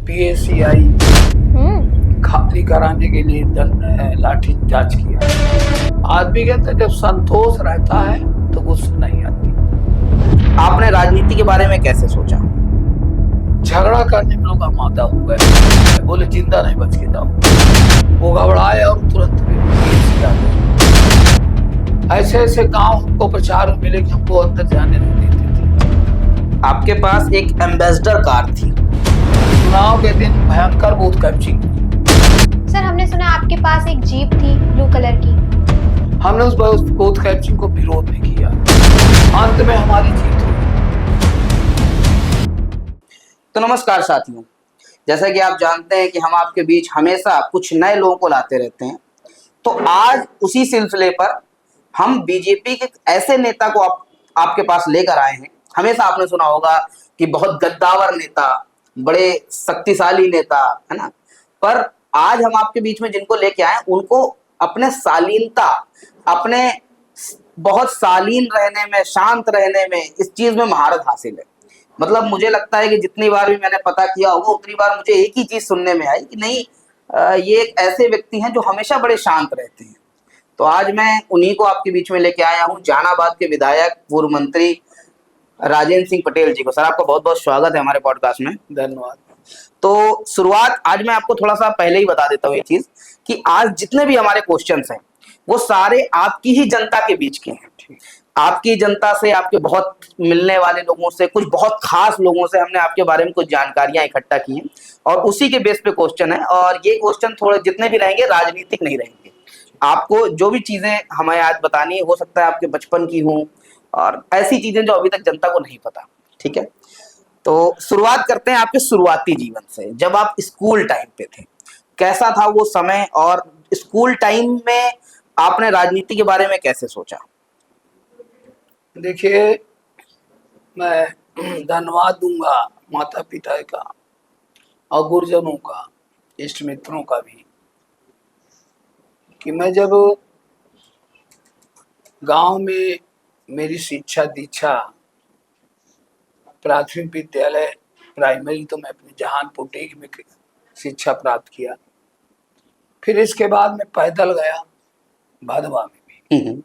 पीएसीआई खाली कराने के लिए लाठी चार्ज किया। आदमी के अंदर जब संतोष रहता है तो गुस्सा नहीं आती। आपने राजनीति के बारे में कैसे सोचा? झगड़ा करने में लोग आमादा हो गए, बोले जिंदा नहीं बच के जाओ। वो घबराए और तुरंत PSC आ गए। ऐसे ऐसे गांव हमको प्रचार मिले कि हमको अंदर जाने नहीं देते थे। आपके पास एक एम्बेसडर कार थी। चुनाव के दिन भयंकर बूथ कैप्चरिंग। सर, हमने सुना आपके पास एक जीप थी ब्लू कलर की। हमने उस बूथ कैप्चरिंग को विरोध भी किया। अंत में हमारी जीत हुई। तो नमस्कार साथियों, जैसा कि आप जानते हैं कि हम आपके बीच हमेशा कुछ नए लोगों को लाते रहते हैं। तो आज उसी सिलसिले पर हम बीजेपी के ऐसे नेता को आपके पास लेकर आए हैं। हमेशा आपने सुना होगा कि बहुत गद्दावर नेता, बड़े शक्तिशाली नेता, है ना। पर आज हम आपके बीच में जिनको लेके आए उनको अपने शालीनता, अपने बहुत शालीन रहने में, शांत रहने में, इस चीज में महारत हासिल है। मतलब मुझे लगता है कि जितनी बार भी मैंने पता किया होगा उतनी बार मुझे एक ही चीज सुनने में आई कि नहीं, ये एक ऐसे व्यक्ति हैं जो हमेशा बड़े शांत रहते हैं। तो आज मैं उन्हीं को आपके बीच में लेके आया हूँ, जहानाबाद के विधायक, पूर्व मंत्री राजेंद्र सिंह पटेल जी को। सर, आपका बहुत बहुत स्वागत है हमारे पॉडकास्ट में। धन्यवाद। तो शुरुआत आज मैं आपको थोड़ा सा पहले ही बता देता हूँ ये चीज कि आज जितने भी हमारे क्वेश्चंस हैं वो सारे आपकी ही जनता के बीच के हैं। आपकी जनता से, आपके बहुत मिलने वाले लोगों से, कुछ बहुत खास लोगों से हमने आपके बारे में कुछ जानकारियां इकट्ठा की हैं और उसी के बेस पे क्वेश्चन है। और ये क्वेश्चन थोड़े जितने भी रहेंगे राजनीतिक नहीं रहेंगे। आपको जो भी चीजें हमें आज बतानी है, हो सकता है आपके बचपन की हो और ऐसी चीजें जो अभी तक जनता को नहीं पता। ठीक है, तो शुरुआत करते हैं आपके शुरुआती जीवन से। जब आप स्कूल टाइम पे थे, कैसा था वो समय और स्कूल टाइम में आपने राजनीति के बारे में कैसे सोचा? देखिए, मैं धन्यवाद दूंगा माता पिता का और गुरुजनों का, इष्ट मित्रों का भी, कि मैं जब गांव में मेरी शिक्षा दीक्षा, प्राथमिक विद्यालय, प्राइमरी तो मैं अपने जहानपुर टेक में शिक्षा प्राप्त किया। फिर इसके बाद मैं पैदल गया भदवा में भी,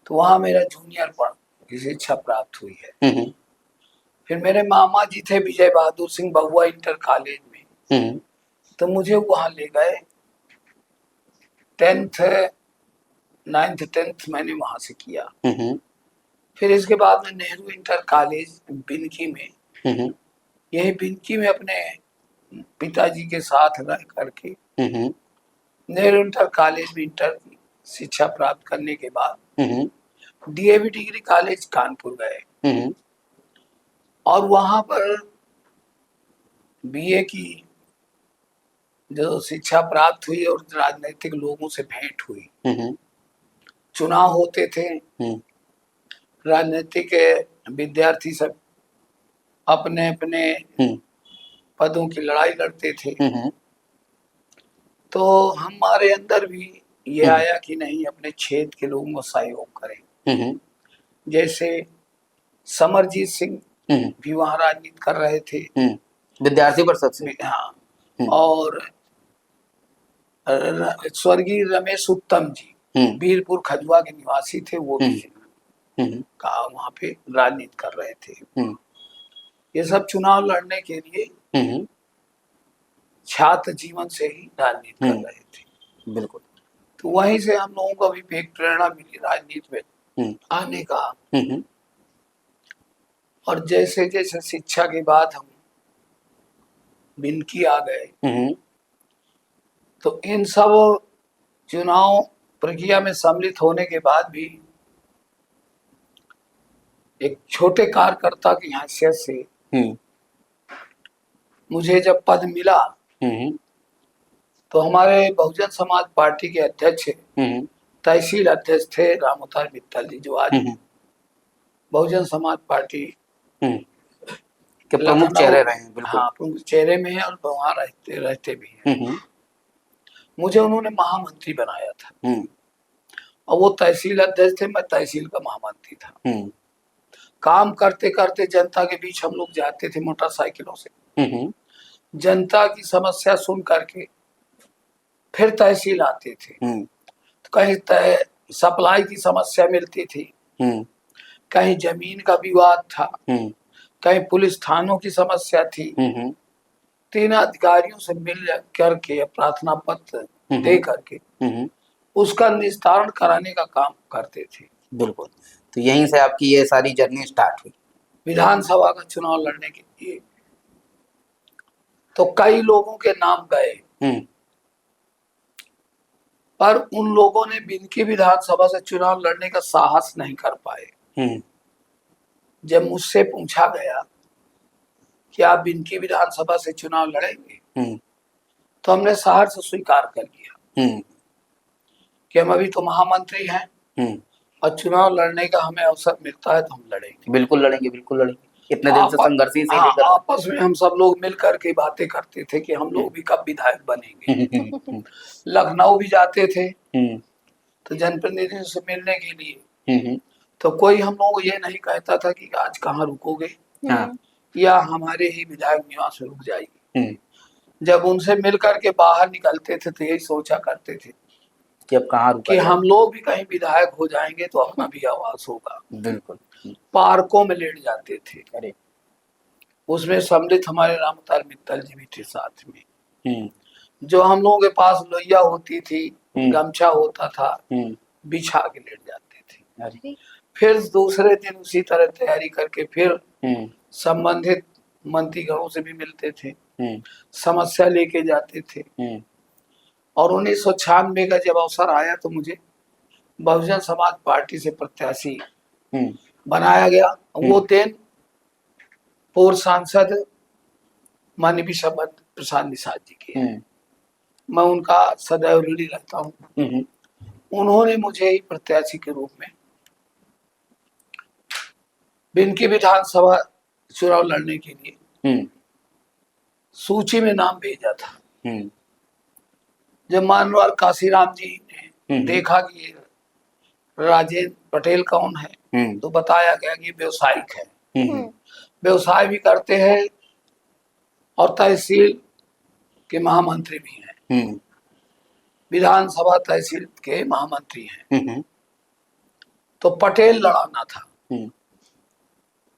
तो वहां मेरा जूनियर पर शिक्षा प्राप्त हुई है। फिर मेरे मामा जी थे विजय बहादुर सिंह बहुआ इंटर कॉलेज में, तो मुझे वहां ले गए। 9th 10th मैंने वहां से किया। फिर इसके बाद मैं नेहरू इंटर कॉलेज बिनकी में, यही बिनकी में अपने पिताजी के साथ रह करके नेहरू इंटर कॉलेज में इंटर शिक्षा प्राप्त करने के बाद DAV डिग्री कॉलेज कानपुर गए और वहां पर BA की जो शिक्षा प्राप्त हुई और राजनीतिक लोगों से भेंट हुई। चुनाव होते थे, राजनीतिक विद्यार्थी सब अपने अपने पदों की लड़ाई लड़ते थे। तो हमारे अंदर भी ये आया कि नहीं, अपने क्षेत्र के लोगों को सहयोग करें। जैसे समरजीत सिंह भी वहां राजनीति कर रहे थे, विद्यार्थी परिषद से। हाँ, और स्वर्गीय रमेश उत्तम जी वीरपुर खजुआ के निवासी थे, वो भी का वहां पे राजनीति कर रहे थे। ये सब चुनाव लड़ने के लिए छात्र जीवन से ही राजनीति कर रहे थे। बिल्कुल। तो वहीं से हम लोगों को भी एक प्रेरणा मिली राजनीति में आने का। और जैसे जैसे शिक्षा के बाद हम बिनकी आ गए, तो इन सब चुनाव प्रक्रिया में सम्मिलित होने के बाद भी एक छोटे कार्यकर्ता की हैसियत से मुझे जब पद मिला, तो हमारे बहुजन समाज पार्टी के अध्यक्ष, तहसील अध्यक्ष थे रामोतार मित्तल जी, जो आज बहुजन समाज पार्टी के प्रमुख चेहरे रहे हैं। बिल्कुल। हाँ, प्रमुख चेहरे में है और वहां रहते भी हैं। मुझे उन्होंने महामंत्री बनाया था और वो तहसील अध्यक्ष थे, मैं तहसील का महामंत्री था। काम करते करते जनता के बीच हम लोग जाते थे मोटरसाइकिलों से, जनता की समस्या सुन करके फिर तहसील आते थे। तो कहीं सप्लाई की समस्या मिलती थी, कहीं जमीन का विवाद था, कहीं पुलिस थानों की समस्या थी। 3 अधिकारियों से मिल करके प्रार्थना पत्र दे करके उसका निस्तारण कराने का काम करते थे। बिल्कुल। तो यहीं से आपकी ये सारी जर्नी स्टार्ट हुई। विधानसभा का चुनाव लड़ने के लिए तो कई लोगों के नाम गए, पर उन लोगों ने बिनकी विधानसभा से चुनाव लड़ने का साहस नहीं कर पाए। जब मुझसे पूछा गया कि आप बिनकी विधानसभा से चुनाव लड़ेंगे, तो हमने साहस से स्वीकार कर लिया कि हम अभी तो महामंत्री हैं और चुनाव लड़ने का हमें अवसर मिलता है तो हम लड़ेंगे। बिल्कुल लड़ेंगे, बिल्कुल लड़ेंगे। इतने दिन से संघर्ष ही आपस में हम सब लोग मिल करके बातें करते थे कि हम लोग भी कब विधायक बनेंगे। लखनऊ भी जाते थे तो जनप्रतिनिधियों से मिलने के लिए, तो कोई हम लोग ये नहीं कहता था कि आज कहाँ रुकोगे या हमारे ही विधायक निवास में रुक जाइए। जब उनसे मिल करके बाहर निकलते थे तो यही सोचा करते थे कि अब कहाँ रुका कि हम लोग भी कहीं विधायक हो जाएंगे तो अपना भी आवास होगा। बिल्कुल। पार्कों में लेट जाते थे, अरे उसमें सम्मिलित हमारे रामताल मित्तल जी भी थे साथ में। जो हम लोगों के पास लोहिया होती थी, गमछा होता था, बिछा के लेट जाते थे। अरे फिर दूसरे दिन उसी तरह तैयारी करके फिर संबंधित मंत्रीगणों से भी मिलते थे, समस्या लेके जाते थे। और 1996 का जब अवसर आया तो मुझे बहुजन समाज पार्टी से प्रत्याशी बनाया गया। वो दिन पूर्व सांसद माननीय विश्व प्रसाद निषाद जी के, मैं उनका सदैव ऋणी रहता हूँ। उन्होंने मुझे प्रत्याशी के रूप में बिनकी विधानसभा चुनाव लड़ने के लिए सूची में नाम भेजा था। जब मानवार काशीराम जी ने देखा कि ये राजेंद्र पटेल कौन है, तो बताया गया कि व्यवसायिक है, व्यवसाय भी करते हैं और तहसील के महामंत्री भी हैं, विधानसभा तहसील के महामंत्री हैं। तो पटेल लड़ाना था।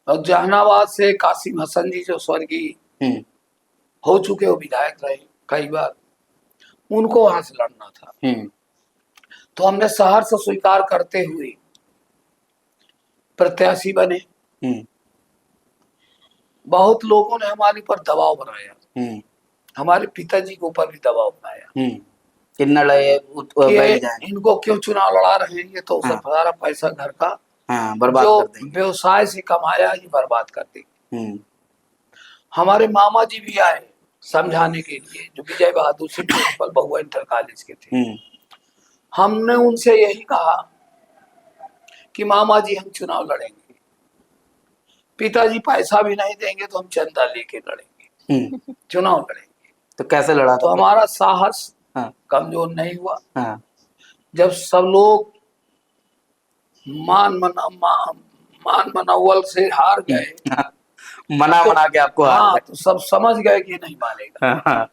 और जहानाबाद से कासिम हसन जी जो स्वर्गीय हो चुके हो विधायक रहे कई बार, उनको वहां से लड़ना था। तो हमने सहर्ष स्वीकार करते हुए प्रत्याशी बने। बहुत लोगों ने हमारे ऊपर दबाव बनाया, हमारे पिताजी के ऊपर भी दबाव बनाया कितना लड़े कि इनको क्यों चुनाव लड़ा रहे हैं, ये तो सारा पैसा घर का बर्बाद जो कर देंगे, व्यवसाय से कमाया ये बर्बाद कर देंगे। हमारे मामा जी भी आए समझाने के लिए, जो विजय बहादुर सिंह प्रिंसिपल बहुआ इंटर कॉलेज के थे। हमने उनसे यही कहा कि मामा जी हम चुनाव लड़ेंगे, पिताजी पैसा भी नहीं देंगे तो हम चंदा लेके लड़ेंगे, चुनाव लड़ेंगे। तो कैसे लड़ा? तो हमारा साहस कमजोर नहीं हुआ। जब सब लोग मान मनावल से हार गए, मना के आपको हार गए, तो सब समझ गए कि नहीं मानेगा।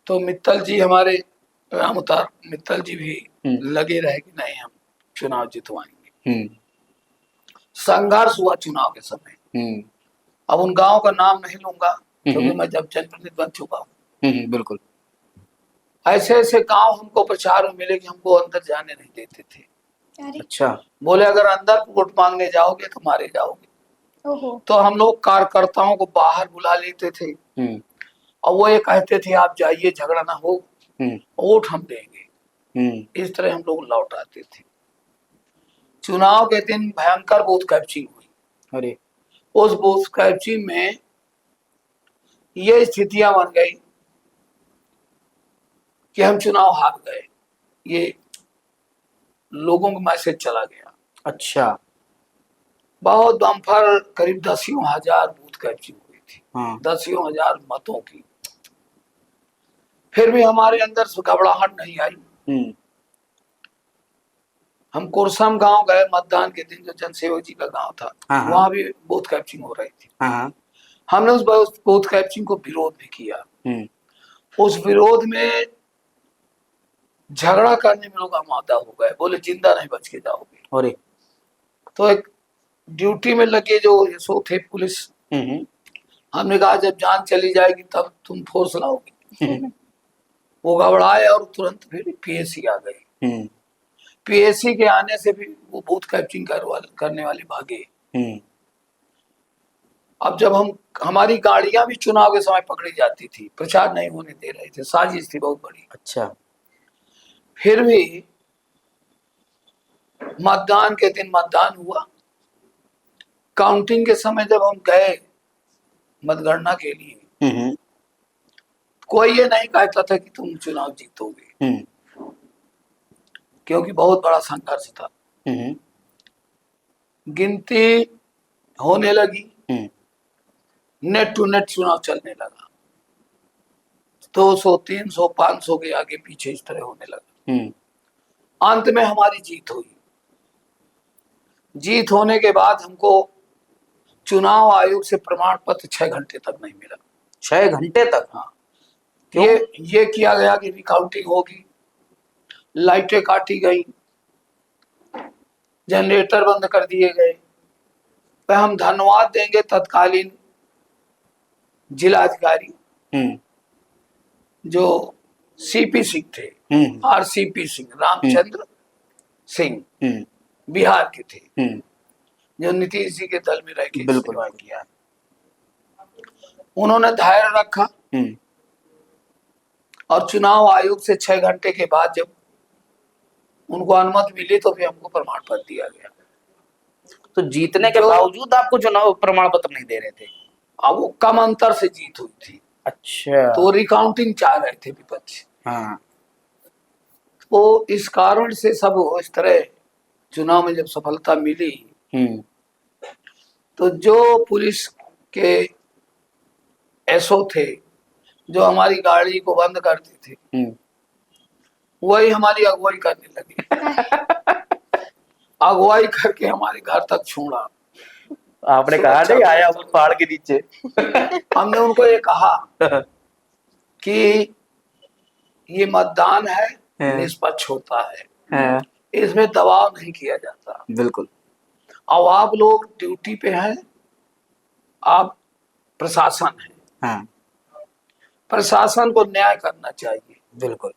तो मित्तल जी हमारे रामतार मित्तल जी भी लगे रहे कि नहीं हम चुनाव जितवाएंगे। संघर्ष हुआ चुनाव के समय। अब उन गांव का नाम नहीं लूंगा क्योंकि मैं जब जनप्रतिनिधि बन चुका हूँ। बिल्कुल। ऐसे ऐसे गांव हमको प्रचार में मिले कि हमको अंदर जाने नहीं देते थे। अच्छा। बोले अगर अंदर वोट मांगने जाओगे तो मारे जाओगे। तो हम लोग कार्यकर्ताओं को बाहर बुला लेते थे और वो ये कहते थे आप जाइए, झगड़ा ना हो, वोट हम देंगे। इस तरह हम लोग लौट आते थे। चुनाव के दिन भयंकर बूथ कैप्चरिंग हुई। अरे उस बूथ कैप्चरिंग में ये स्थितियां बन गई कि हम चुनाव हार गए, ये लोगों को मैसेज चला गया। अच्छा। बहुत बम्पर करीब 10,000 बूथ कैप्चरिंग हुई थी। 10,000 मतों की। फिर भी हमारे अंदर से घबराहट नहीं आई। हम कुरसम गांव गए मतदान के दिन, जो जनसेवक जी का गांव था, वहां भी बूथ कैप्चरिंग हो रही थी। हमने उस बूथ कैप्चरिंग को विरोध भी किया। उस विरोध में झगड़ा करने में लोग आमादा हो गए, बोले जिंदा नहीं बच के जाओगे। और तो एक ड्यूटी में लगे जो एसओ थे पुलिस, हमने कहा जब जान चली जाएगी तब तुम फोर्स लाओगे। वो घबराए और तुरंत फिर पीएसी आ गई। पीएसी के आने से भी वो बूथ कैप्चरिंग करने वाले भागे। अब जब हमारी गाड़ियां भी चुनाव के समय पकड़ी जाती थी, प्रचार नहीं होने दे रहे थे, साजिश थी बहुत बड़ी। अच्छा। फिर भी मतदान के दिन मतदान हुआ, काउंटिंग के समय जब हम गए मतगणना के लिए, कोई ये नहीं कहता था कि तुम चुनाव जीतोगे, क्योंकि बहुत बड़ा संघर्ष था। गिनती होने लगी, नेट टू नेट चुनाव चलने लगा, 200, 300, 500 के आगे पीछे इस तरह होने लगा। अंत में हमारी जीत हुई। जीत होने के बाद हमको चुनाव आयोग से प्रमाण पत्र 6 घंटे तक नहीं मिला। 6 घंटे तक? हाँ। ये किया गया कि रिकाउंटिंग होगी, लाइटें काटी गई, जनरेटर बंद कर दिए गए। तो हम धन्यवाद देंगे तत्कालीन जिलाधिकारी जो सीपी सिंह थे, आरसीपी सिंह, रामचंद्र सिंह, बिहार के थे, जो नीतीश जी के दल में रह के सेवा किया। उन्होंने धैर्य रखा और चुनाव आयोग से 6 घंटे के बाद जब उनको अनुमति मिली तो फिर हमको प्रमाण पत्र दिया गया। तो जीतने के बावजूद आपको चुनाव प्रमाण पत्र नहीं दे रहे थे? अब वो कम अंतर से जीत हुई थी। अच्छा। तो रिकाउंटिंग चाह रहे थे विपक्ष। हाँ। तो इस कारण से सब इस तरह चुनाव में जब सफलता मिली, तो जो पुलिस के एसओ थे जो हमारी गाड़ी को बंद करते थे, वही हमारी अगुवाई करने लगे। अगुवाई करके हमारे घर तक छोड़ा। आपने कहा नहीं आया उस पहाड़ के नीचे? हमने उनको ये कहा कि ये मतदान है, निष्पक्ष होता है, इसमें दबाव नहीं किया जाता। बिल्कुल। अब आप लोग ड्यूटी पे हैं, आप प्रशासन है, हाँ। प्रशासन को न्याय करना चाहिए। बिल्कुल।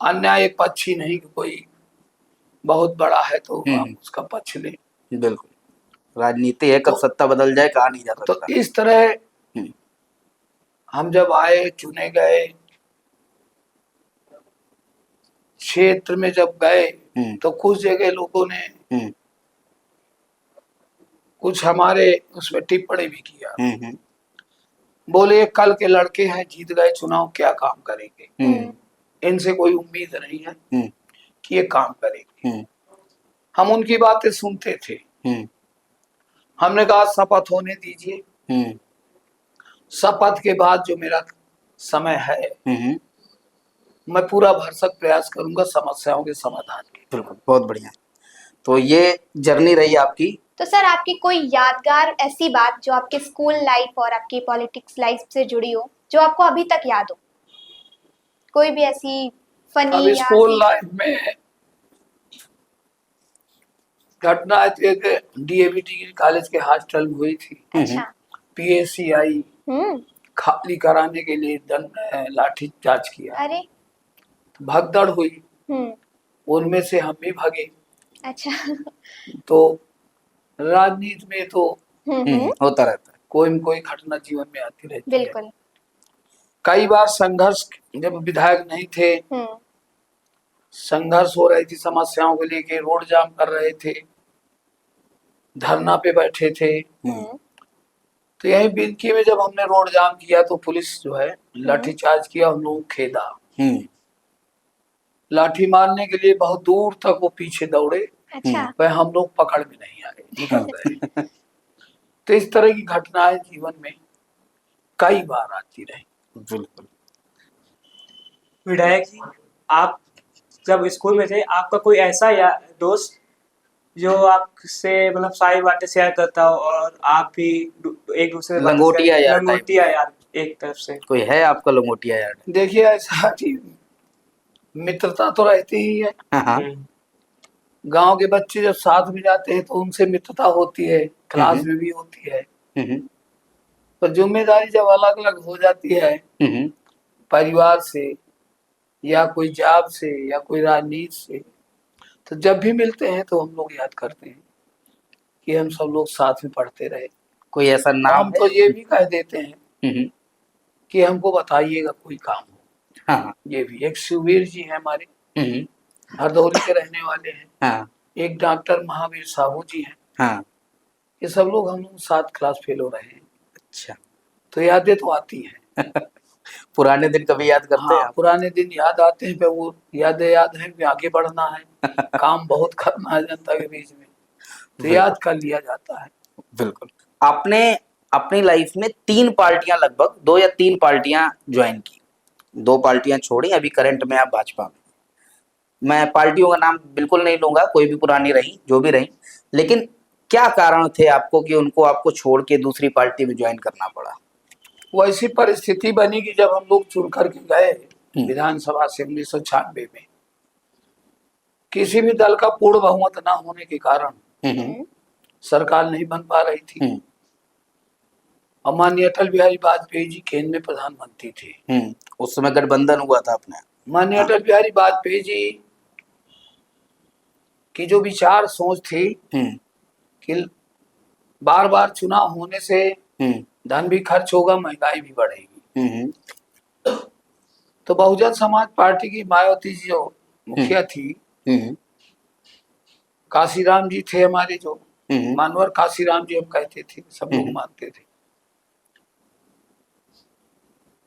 अन्याय एक पक्ष ही नहीं कि कोई बहुत बड़ा है तो आप उसका पक्ष लें। बिल्कुल, राजनीति है, कब सत्ता बदल जाए कहा नहीं जा सकता। तो इस तरह हम जब आए, चुने गए, क्षेत्र में जब गए तो कुछ जगह लोगों ने कुछ हमारे उसमें टिप्पणी भी किया। बोले कल के लड़के हैं, जीत गए चुनाव, क्या काम करेंगे, इनसे कोई उम्मीद नहीं है कि ये काम करेंगे। हम उनकी बातें सुनते थे। हमने कहा शपथ होने दीजिए, शपथ के बाद जो मेरा समय है मैं पूरा भरसक प्रयास करूंगा समस्याओं के समाधान के। बिल्कुल, बहुत बढ़िया। तो ये जर्नी रही आपकी। तो सर आपकी कोई यादगार ऐसी बात जो आपके स्कूल लाइफ और आपकी पॉलिटिक्स लाइफ से जुड़ी हो, जो आपको अभी तक याद हो? कोई भी ऐसी फनी अभी स्कूल लाइफ में घटना डीएवी डिग्री कॉलेज के हॉस्टल में हुई थी। अच्छा। पीएसी आई, खाली कराने के लिए लाठी चार्ज किया। अरे। भगदड़ हुई, उनमें से हम भी भागे। अच्छा। तो राजनीति में तो होता रहता है, कोई न कोई घटना जीवन में आती रहती है। बिल्कुल। कई बार संघर्ष, जब विधायक नहीं थे, संघर्ष हो रही थी समस्याओं को लेके, रोड जाम कर रहे थे, धरना पे बैठे थे। तो यही बिनकी में जब हमने रोड जाम किया तो पुलिस जो है लाठीचार्ज किया, हम लोग खेदा। लाठी मारने के लिए बहुत दूर तक वो पीछे दौड़े। अच्छा। वह हम लोग पकड़ में नहीं आए, निकल गए। तो इस तरह की घटनाएं जीवन में कई बार आती रही। बिल्कुल। विधायक जी, आप जब स्कूल में थे आपका कोई ऐसा या दोस्त जो आपसे मतलब सारी बातें शेयर करता हो और आप भी एक दूसरे से बातें लंगोटिया यार type। लंगोटिया यार एक तरफ से। कोई है आपका लंगोटिया यार? देखिए ऐसा कि मित्रता तो रहती ही है। हाँ हाँ। गांव के बच्चे जब साथ में जाते हैं तो उनसे मित्रता होती है, क्लास में भी होती है। हम्म, पर जिम्मेदारी जब अलग अलग हो जाती है हम्म, परिवार से या कोई जॉब से या कोई राजनीति से, तो जब भी मिलते हैं तो हम लोग याद करते हैं कि हम सब लोग साथ में पढ़ते रहे। कोई ऐसा नाम हम तो ये भी कह देते हैं हम्म, कि हमको बताइएगा कोई काम हो। हाँ हाँ। ये भी एक शिववीर जी हैं हमारे, हम्म, हरदौली के रहने वाले हैं। हाँ एक डॉक्टर महावीर साहू जी हैं। हाँ। ये सब लोग हम लोग 7 क्लास फेल हो रहे हैं, अच्छा। तो यादें तो आती हैं। पुराने दिन कभी याद करते हैं हाँ, आप? पुराने दिन याद आते हैं, पर वो यादें याद हैं कि आगे बढ़ना है, काम बहुत करना है जनता के बीच में, तो याद कर लिया जाता है। बिल्कुल। आपने अपनी लाइफ में 3 पार्टियां, लगभग 2 या 3 पार्टियां ज्वाइन की, 2 पार्टियां छोड़ी, अभी करंट में आप भाजपा में। मैं पार्टियों का नाम बिल्कुल नहीं लूंगा, कोई भी पुरानी रही जो भी रही, लेकिन क्या कारण थे आपको कि उनको आपको छोड़ के दूसरी पार्टी में ज्वाइन करना पड़ा? वैसी परिस्थिति बनी कि जब हम लोग चुन करके गए विधानसभा से 1996 में, किसी भी दल का पूर्ण बहुमत न होने के कारण सरकार नहीं बन पा रही थी। और माननीय अटल बिहारी वाजपेयी जी केंद्र में प्रधानमंत्री थे। उस समय गठबंधन हुआ था अपने। माननीय अटल बिहारी वाजपेयी जी की जो विचार सोच थी कि बार बार चुनाव होने से धन भी खर्च होगा, महंगाई भी बढ़ेगी, तो बहुजन समाज पार्टी की मायावती जी जो मुखिया थी, काशीराम जी थे हमारे, जो मानवर काशीराम जी हम कहते थे, सब लोग मानते थे,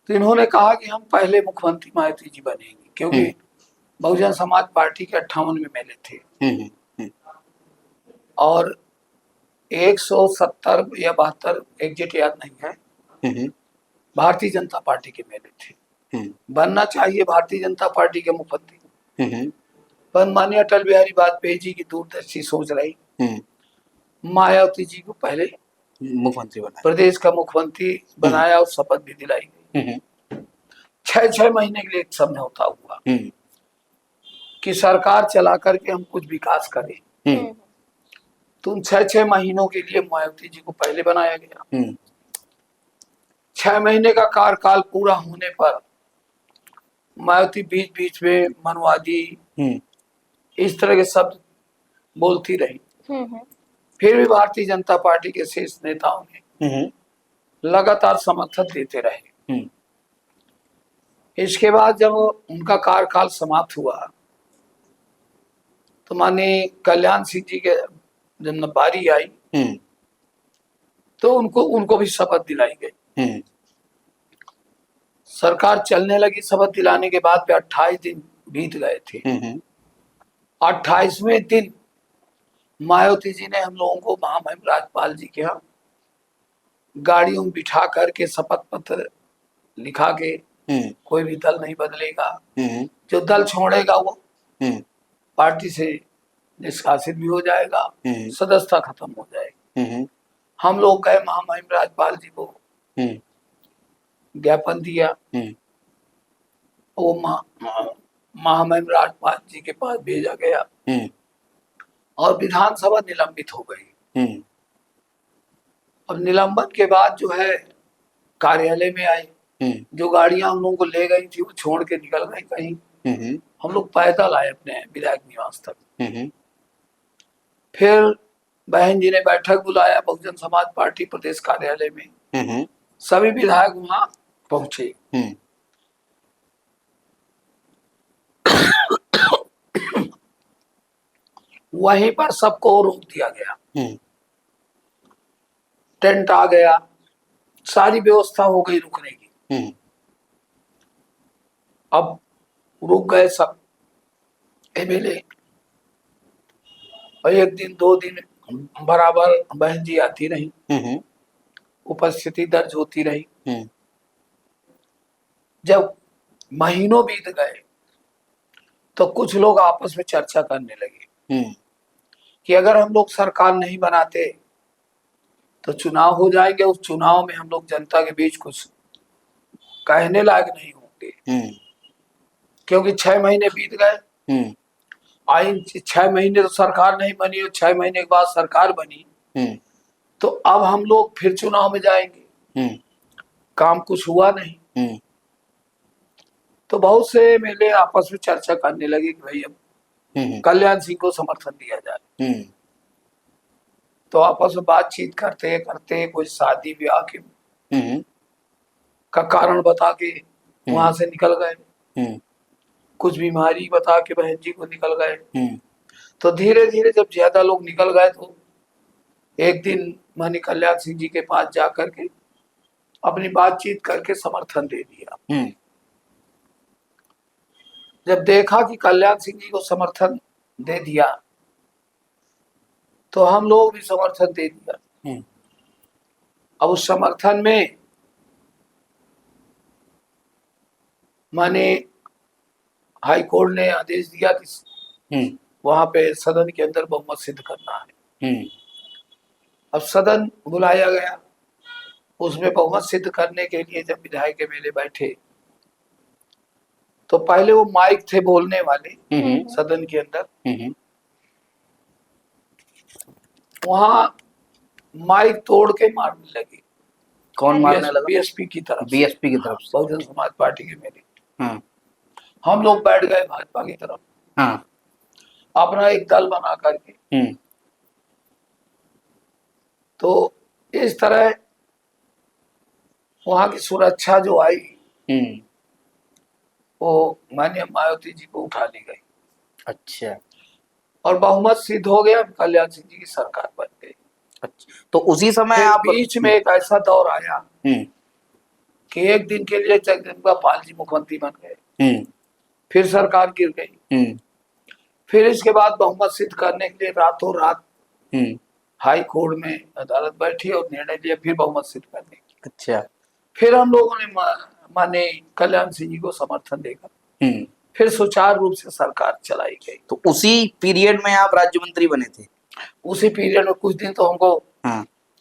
तो इन्होंने कहा कि हम पहले मुख्यमंत्री मायावती जी बनेंगे, क्योंकि बहुजन समाज पार्टी के 58 में मिले थे और 170 या 72 एग्जिट याद नहीं है, भारतीय जनता पार्टी के मेले थे। बनना चाहिए भारतीय जनता पार्टी के मुख्यमंत्री, पर माननीय अटल बिहारी वाजपेयी जी की दूरदर्शी सोच रही, मायावती जी को पहले मुख्यमंत्री बनाया, प्रदेश का मुख्यमंत्री बनाया और शपथ भी दिलाई गई। 6 महीने के लिए एक समझौता हुआ कि सरकार चला करके हम कुछ विकास करें, तो उन 6 महीनों के लिए मायावती जी को पहले बनाया गया। 6 महीने का कार्यकाल पूरा होने पर मायावती बीच बीच में मनवादी इस तरह के शब्द बोलती रही, फिर भी भारतीय जनता पार्टी के शीर्ष नेताओं ने लगातार समर्थन देते रहे। इसके बाद जब उनका कार्यकाल समाप्त हुआ तो माननीय कल्याण सिंह जी के जब बारी आई तो उनको भी शपथ दिलाई गई। सरकार चलने लगी, शपथ दिलाने के बाद 28 दिन बीत गए थे। 28वें दिन मायावती जी ने हम लोगों को महामहिम राज्यपाल जी के यहाँ गाड़ियों में बिठा करके शपथ पत्र लिखा के, कोई भी दल नहीं बदलेगा, जो दल छोड़ेगा वो पार्टी से निष्कासित भी हो जाएगा, सदस्यता खत्म हो जाएगी। हम लोग गए महामहिम राज्यपाल जी को ज्ञापन दिया, वो महामहिम राज्यपाल जी के पास भेजा गया और विधानसभा निलंबित हो गई। और निलंबन के बाद जो है कार्यालय में आए, जो गाड़ियां हम लोगों को ले गई थी वो छोड़ के निकल गई कहीं, हम लोग पैदल आए अपने विधायक निवास तक। फिर बहन जी ने बैठक बुलाया बहुजन समाज पार्टी प्रदेश कार्यालय में, सभी विधायक वहां पहुंचे। वहीं पर सबको रोक दिया गया, टेंट आ गया, सारी व्यवस्था हो गई रुकने की। अब रुक गए सब एमएलए, और 1 दिन 2 दिन बराबर बहन जी आती रही, उपस्थिति दर्ज होती रही। जब महीनों बीत गए तो कुछ लोग आपस में चर्चा करने लगे कि अगर हम लोग सरकार नहीं बनाते तो चुनाव हो जाएंगे, उस चुनाव में हम लोग जनता के बीच कुछ कहने लायक नहीं होंगे, क्योंकि 6 महीने बीत गए। आई 6 महीने तो सरकार नहीं बनी और 6 महीने के बाद सरकार बनी, तो अब हम लोग फिर चुनाव में जाएंगे, काम कुछ हुआ नहीं। तो बहुत से मेले आपस में चर्चा करने लगे कि भाई अब कल्याण सिंह को समर्थन दिया जाए। तो आपस में बातचीत करते करते कोई शादी ब्याह के का कारण बता के वहां से निकल गए, कुछ बीमारी बता के बहन जी को निकल गए। तो धीरे धीरे जब ज्यादा लोग निकल गए तो एक दिन मानी कल्याण सिंह जी के पास जाकर के अपनी बातचीत करके समर्थन दे दिया। जब देखा कि कल्याण सिंह जी को समर्थन दे दिया तो हम लोग भी समर्थन दे दिया। अब उस समर्थन में माने हाई कोर्ट ने आदेश दिया कि वहां पे सदन के अंदर बहुमत सिद्ध करना है। अब सदन बुलाया गया, उसमें बहुमत सिद्ध करने के लिए जब विधायक के मेले बैठे तो पहले वो माइक थे बोलने वाले सदन के अंदर, वहां माइक तोड़ के मारने लगे। कौन मारने लगा? बीएसपी की तरफ से। बीएसपी की तरफ से। बहुजन समाज पार्टी के मेले। हम लोग बैठ गए भाजपा की तरफ, अपना एक दल बना करके। तो इस तरह वहां की सुरक्षा जो आई वो माननीय मायावती जी को उठा ली गई। अच्छा। और बहुमत सिद्ध हो गया, कल्याण सिंह जी की सरकार बन गई। अच्छा, तो उसी समय आप बीच में एक ऐसा दौर आया कि एक दिन के लिए जगदम्बिका पाल जी मुख्यमंत्री बन गए, फिर सरकार गिर गई। फिर इसके बाद बहुमत सिद्ध करने के लिए रातों रात हाई कोर्ट में अदालत बैठी और निर्णय लिया फिर बहुमत सिद्ध करने की। अच्छा। फिर हम लोगों ने माने कल्याण सिंह जी को समर्थन देकर फिर सुचारू रूप से सरकार चलाई गई। तो उसी पीरियड में आप राज्य मंत्री बने थे? उसी पीरियड में कुछ दिन तो हमको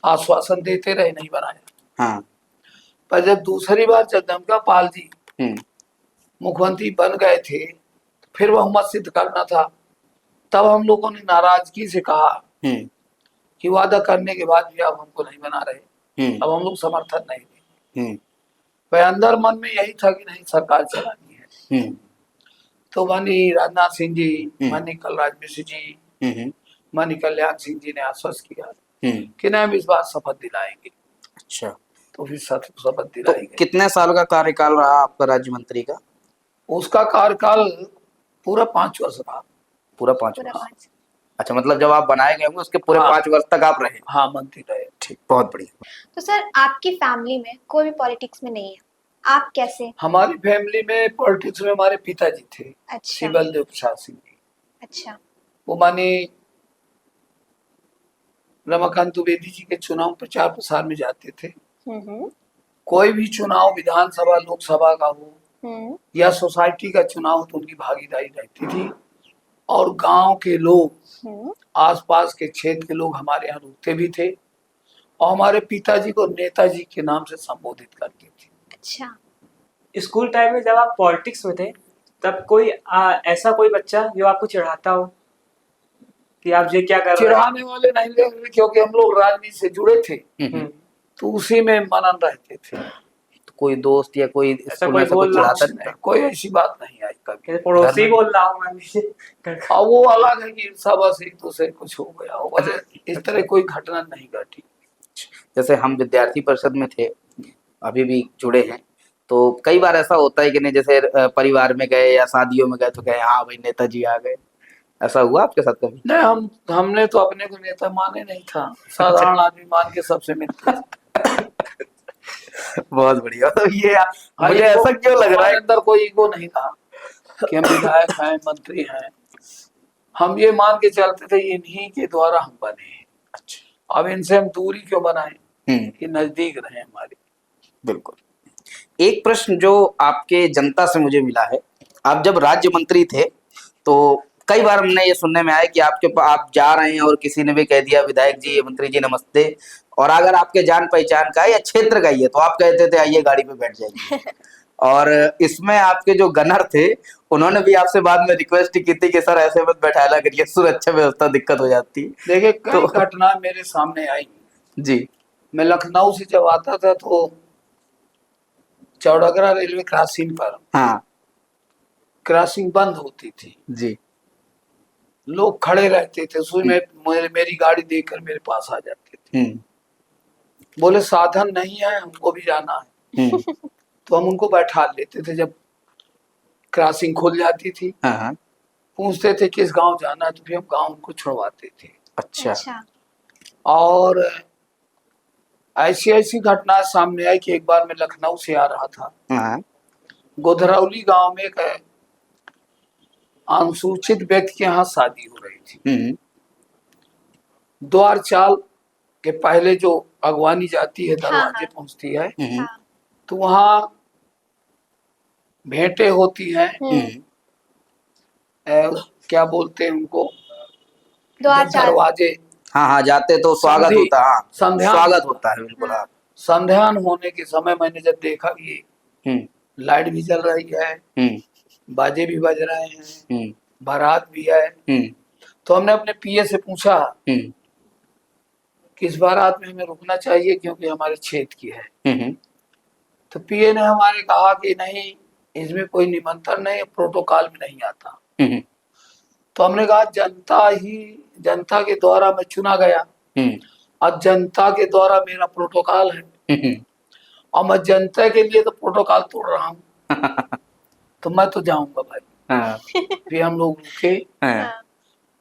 आश्वासन देते रहे, नहीं बनाया। पर जब दूसरी बार जगदम्बिका पाल जी मुख्यमंत्री बन गए थे, फिर बहुमत सिद्ध करना था, तब हम लोगों ने नाराजगी से कहा कि वादा करने के बाद भी आप हमको नहीं बना रहे, अब हम लोग समर्थन नहीं देंगे। पर अंदर मन में यही था कि नहीं, सरकार चलानी है। तो माननीय राजनाथ सिंह जी, माननीय कलराज मिश्र जी, माननीय कल्याण सिंह जी ने आश्वस्त किया कि नहीं, हम इस बार शपथ दिलाएंगे। अच्छा। तो फिर शपथ दिलाई गई। कितने साल का कार्यकाल रहा आपका राज्य मंत्री का? उसका कार्यकाल पूरा 5 वर्ष रहा। पूरा 5 वर्ष। अच्छा, मतलब जब आप बनाए गए होंगे उसके पूरे 5 वर्ष तक आप रहे? हाँ, मंत्री रहे। ठीक, बहुत बढ़िया। तो सर, आपकी फैमिली में कोई भी पॉलिटिक्स में नहीं है, आप कैसे? हमारी फैमिली में पॉलिटिक्स में हमारे पिताजी थे। अच्छा। श्री बलदेव प्रसाद सिंह जी। अच्छा। वो माने रमाकांत द्विवेदी जी के चुनाव प्रचार प्रसार में जाते थे। कोई भी चुनाव विधानसभा लोकसभा का हो या सोसाइटी का चुनाव तो उनकी भागीदारी रहती थी। और गांव के लोग, आसपास के क्षेत्र के लोग हमारे यहाँ रुकते भी थे और हमारे पिताजी को नेताजी के नाम से संबोधित करते थे। अच्छा। स्कूल टाइम में जब आप पॉलिटिक्स में थे तब कोई ऐसा कोई बच्चा जो आपको चिढ़ाता हो कि आप ये क्या कर रहे हैं? चिढ़ाने वाले नहीं थे, क्योंकि हम लोग राजनीति से जुड़े थे तो उसी में मनन रहते थे। तो कोई दोस्त या कोई स्कूल में बोल चिढ़ाता नहीं? कोई ऐसी बात नहीं आई कभी। पड़ोसी बोल रहा हूँ और वो अलग है कि बस एक दूसरे कुछ हो गया हो, इस तरह कोई घटना नहीं घटी। जैसे हम विद्यार्थी परिषद में थे, अभी भी जुड़े हैं, तो कई बार ऐसा होता है कि नहीं, जैसे परिवार में गए या शादियों में गए तो कहे हाँ भाई नेताजी आ गए, ऐसा हुआ आपके साथ कभी? नहीं, हमने तो अपने को नेता माने नहीं था, साधारण आदमी मान के सबसे मिलते थे। बहुत बढ़िया। तो ये मुझे ऐसा क्यों लग रहा है? अंदर कोई ईगो नहीं था कि हम विधायक हैं, मंत्री हैं। हम ये मान के चलते थे इन्हीं के द्वारा हम बने हैं। अच्छा। अब इनसे हम दूरी क्यों बनाएं कि नजदीक रहे हमारे। बिल्कुल। एक प्रश्न जो आपके जनता से मुझे मिला है, आप जब राज्य मंत्री थे तो कई बार हमने ये सुनने में आया कि आप जा रहे हैं और किसी ने भी कह दिया विधायक जी, मंत्री जी नमस्ते, और अगर आपके जान पहचान का है या क्षेत्र का ही है तो आप कहते थे आइए गाड़ी पे बैठ जाइए। और इसमें आपके जो गनर थे उन्होंने भी आपसे बाद में रिक्वेस्ट की थी कि सर ऐसे मत बैठाला करिए, सुरक्षा व्यवस्था दिक्कत हो जाती है। देखिए कई तो घटना मेरे सामने आई। जी। मैं लखनऊ से जब आता था तो चौड़ागरा रेलवे क्रॉसिंग पर हाँ क्रॉसिंग बंद होती थी, जी। लोग खड़े रहते थे, उसमें मेरी गाड़ी देखकर मेरे पास आ जाते थे, बोले साधन नहीं है हमको भी जाना है। तो हम उनको बैठा लेते थे। जब क्रॉसिंग खुल जाती थी हाँ। पूछते थे किस गांव जाना है, तो फिर हम गांव उनको छुड़वाते थे। अच्छा। और ऐसी ऐसी घटना सामने आई कि एक बार मैं लखनऊ से आ रहा था, हाँ। गोधरौली गांव में एक अनुसूचित व्यक्ति के यहाँ शादी हो रही थी। द्वार चाल के पहले जो अगवानी जाती है दरवाजे पहुंचती है, तो वहां भेंटें होती हैं, क्या बोलते हैं उनको, दरवाजे। हाँ, जाते तो स्वागत होता है। हाँ, स्वागत होता है, बिल्कुल। हाँ। संध्यान होने के समय मैंने जब देखा कि लाइट भी जल रही है, बाजे भी बज रहे हैं, बारात भी है, तो हमने अपने पीए से पूछा कि इस बारात में हमें रुकना चाहिए क्योंकि हमारे क्षेत्र की है। तो पीए ने हमारे कहा कि नहीं, इसमें कोई निमंत्रण नहीं, प्रोटोकॉल में नहीं आता। तो हमने कहा जनता के द्वारा मैं चुना गया और जनता के द्वारा मेरा प्रोटोकॉल है और मैं जनता के लिए तो प्रोटोकॉल तोड़ रहा हूँ तो मैं तो जाऊंगा भाई। फिर हम लोग रुके,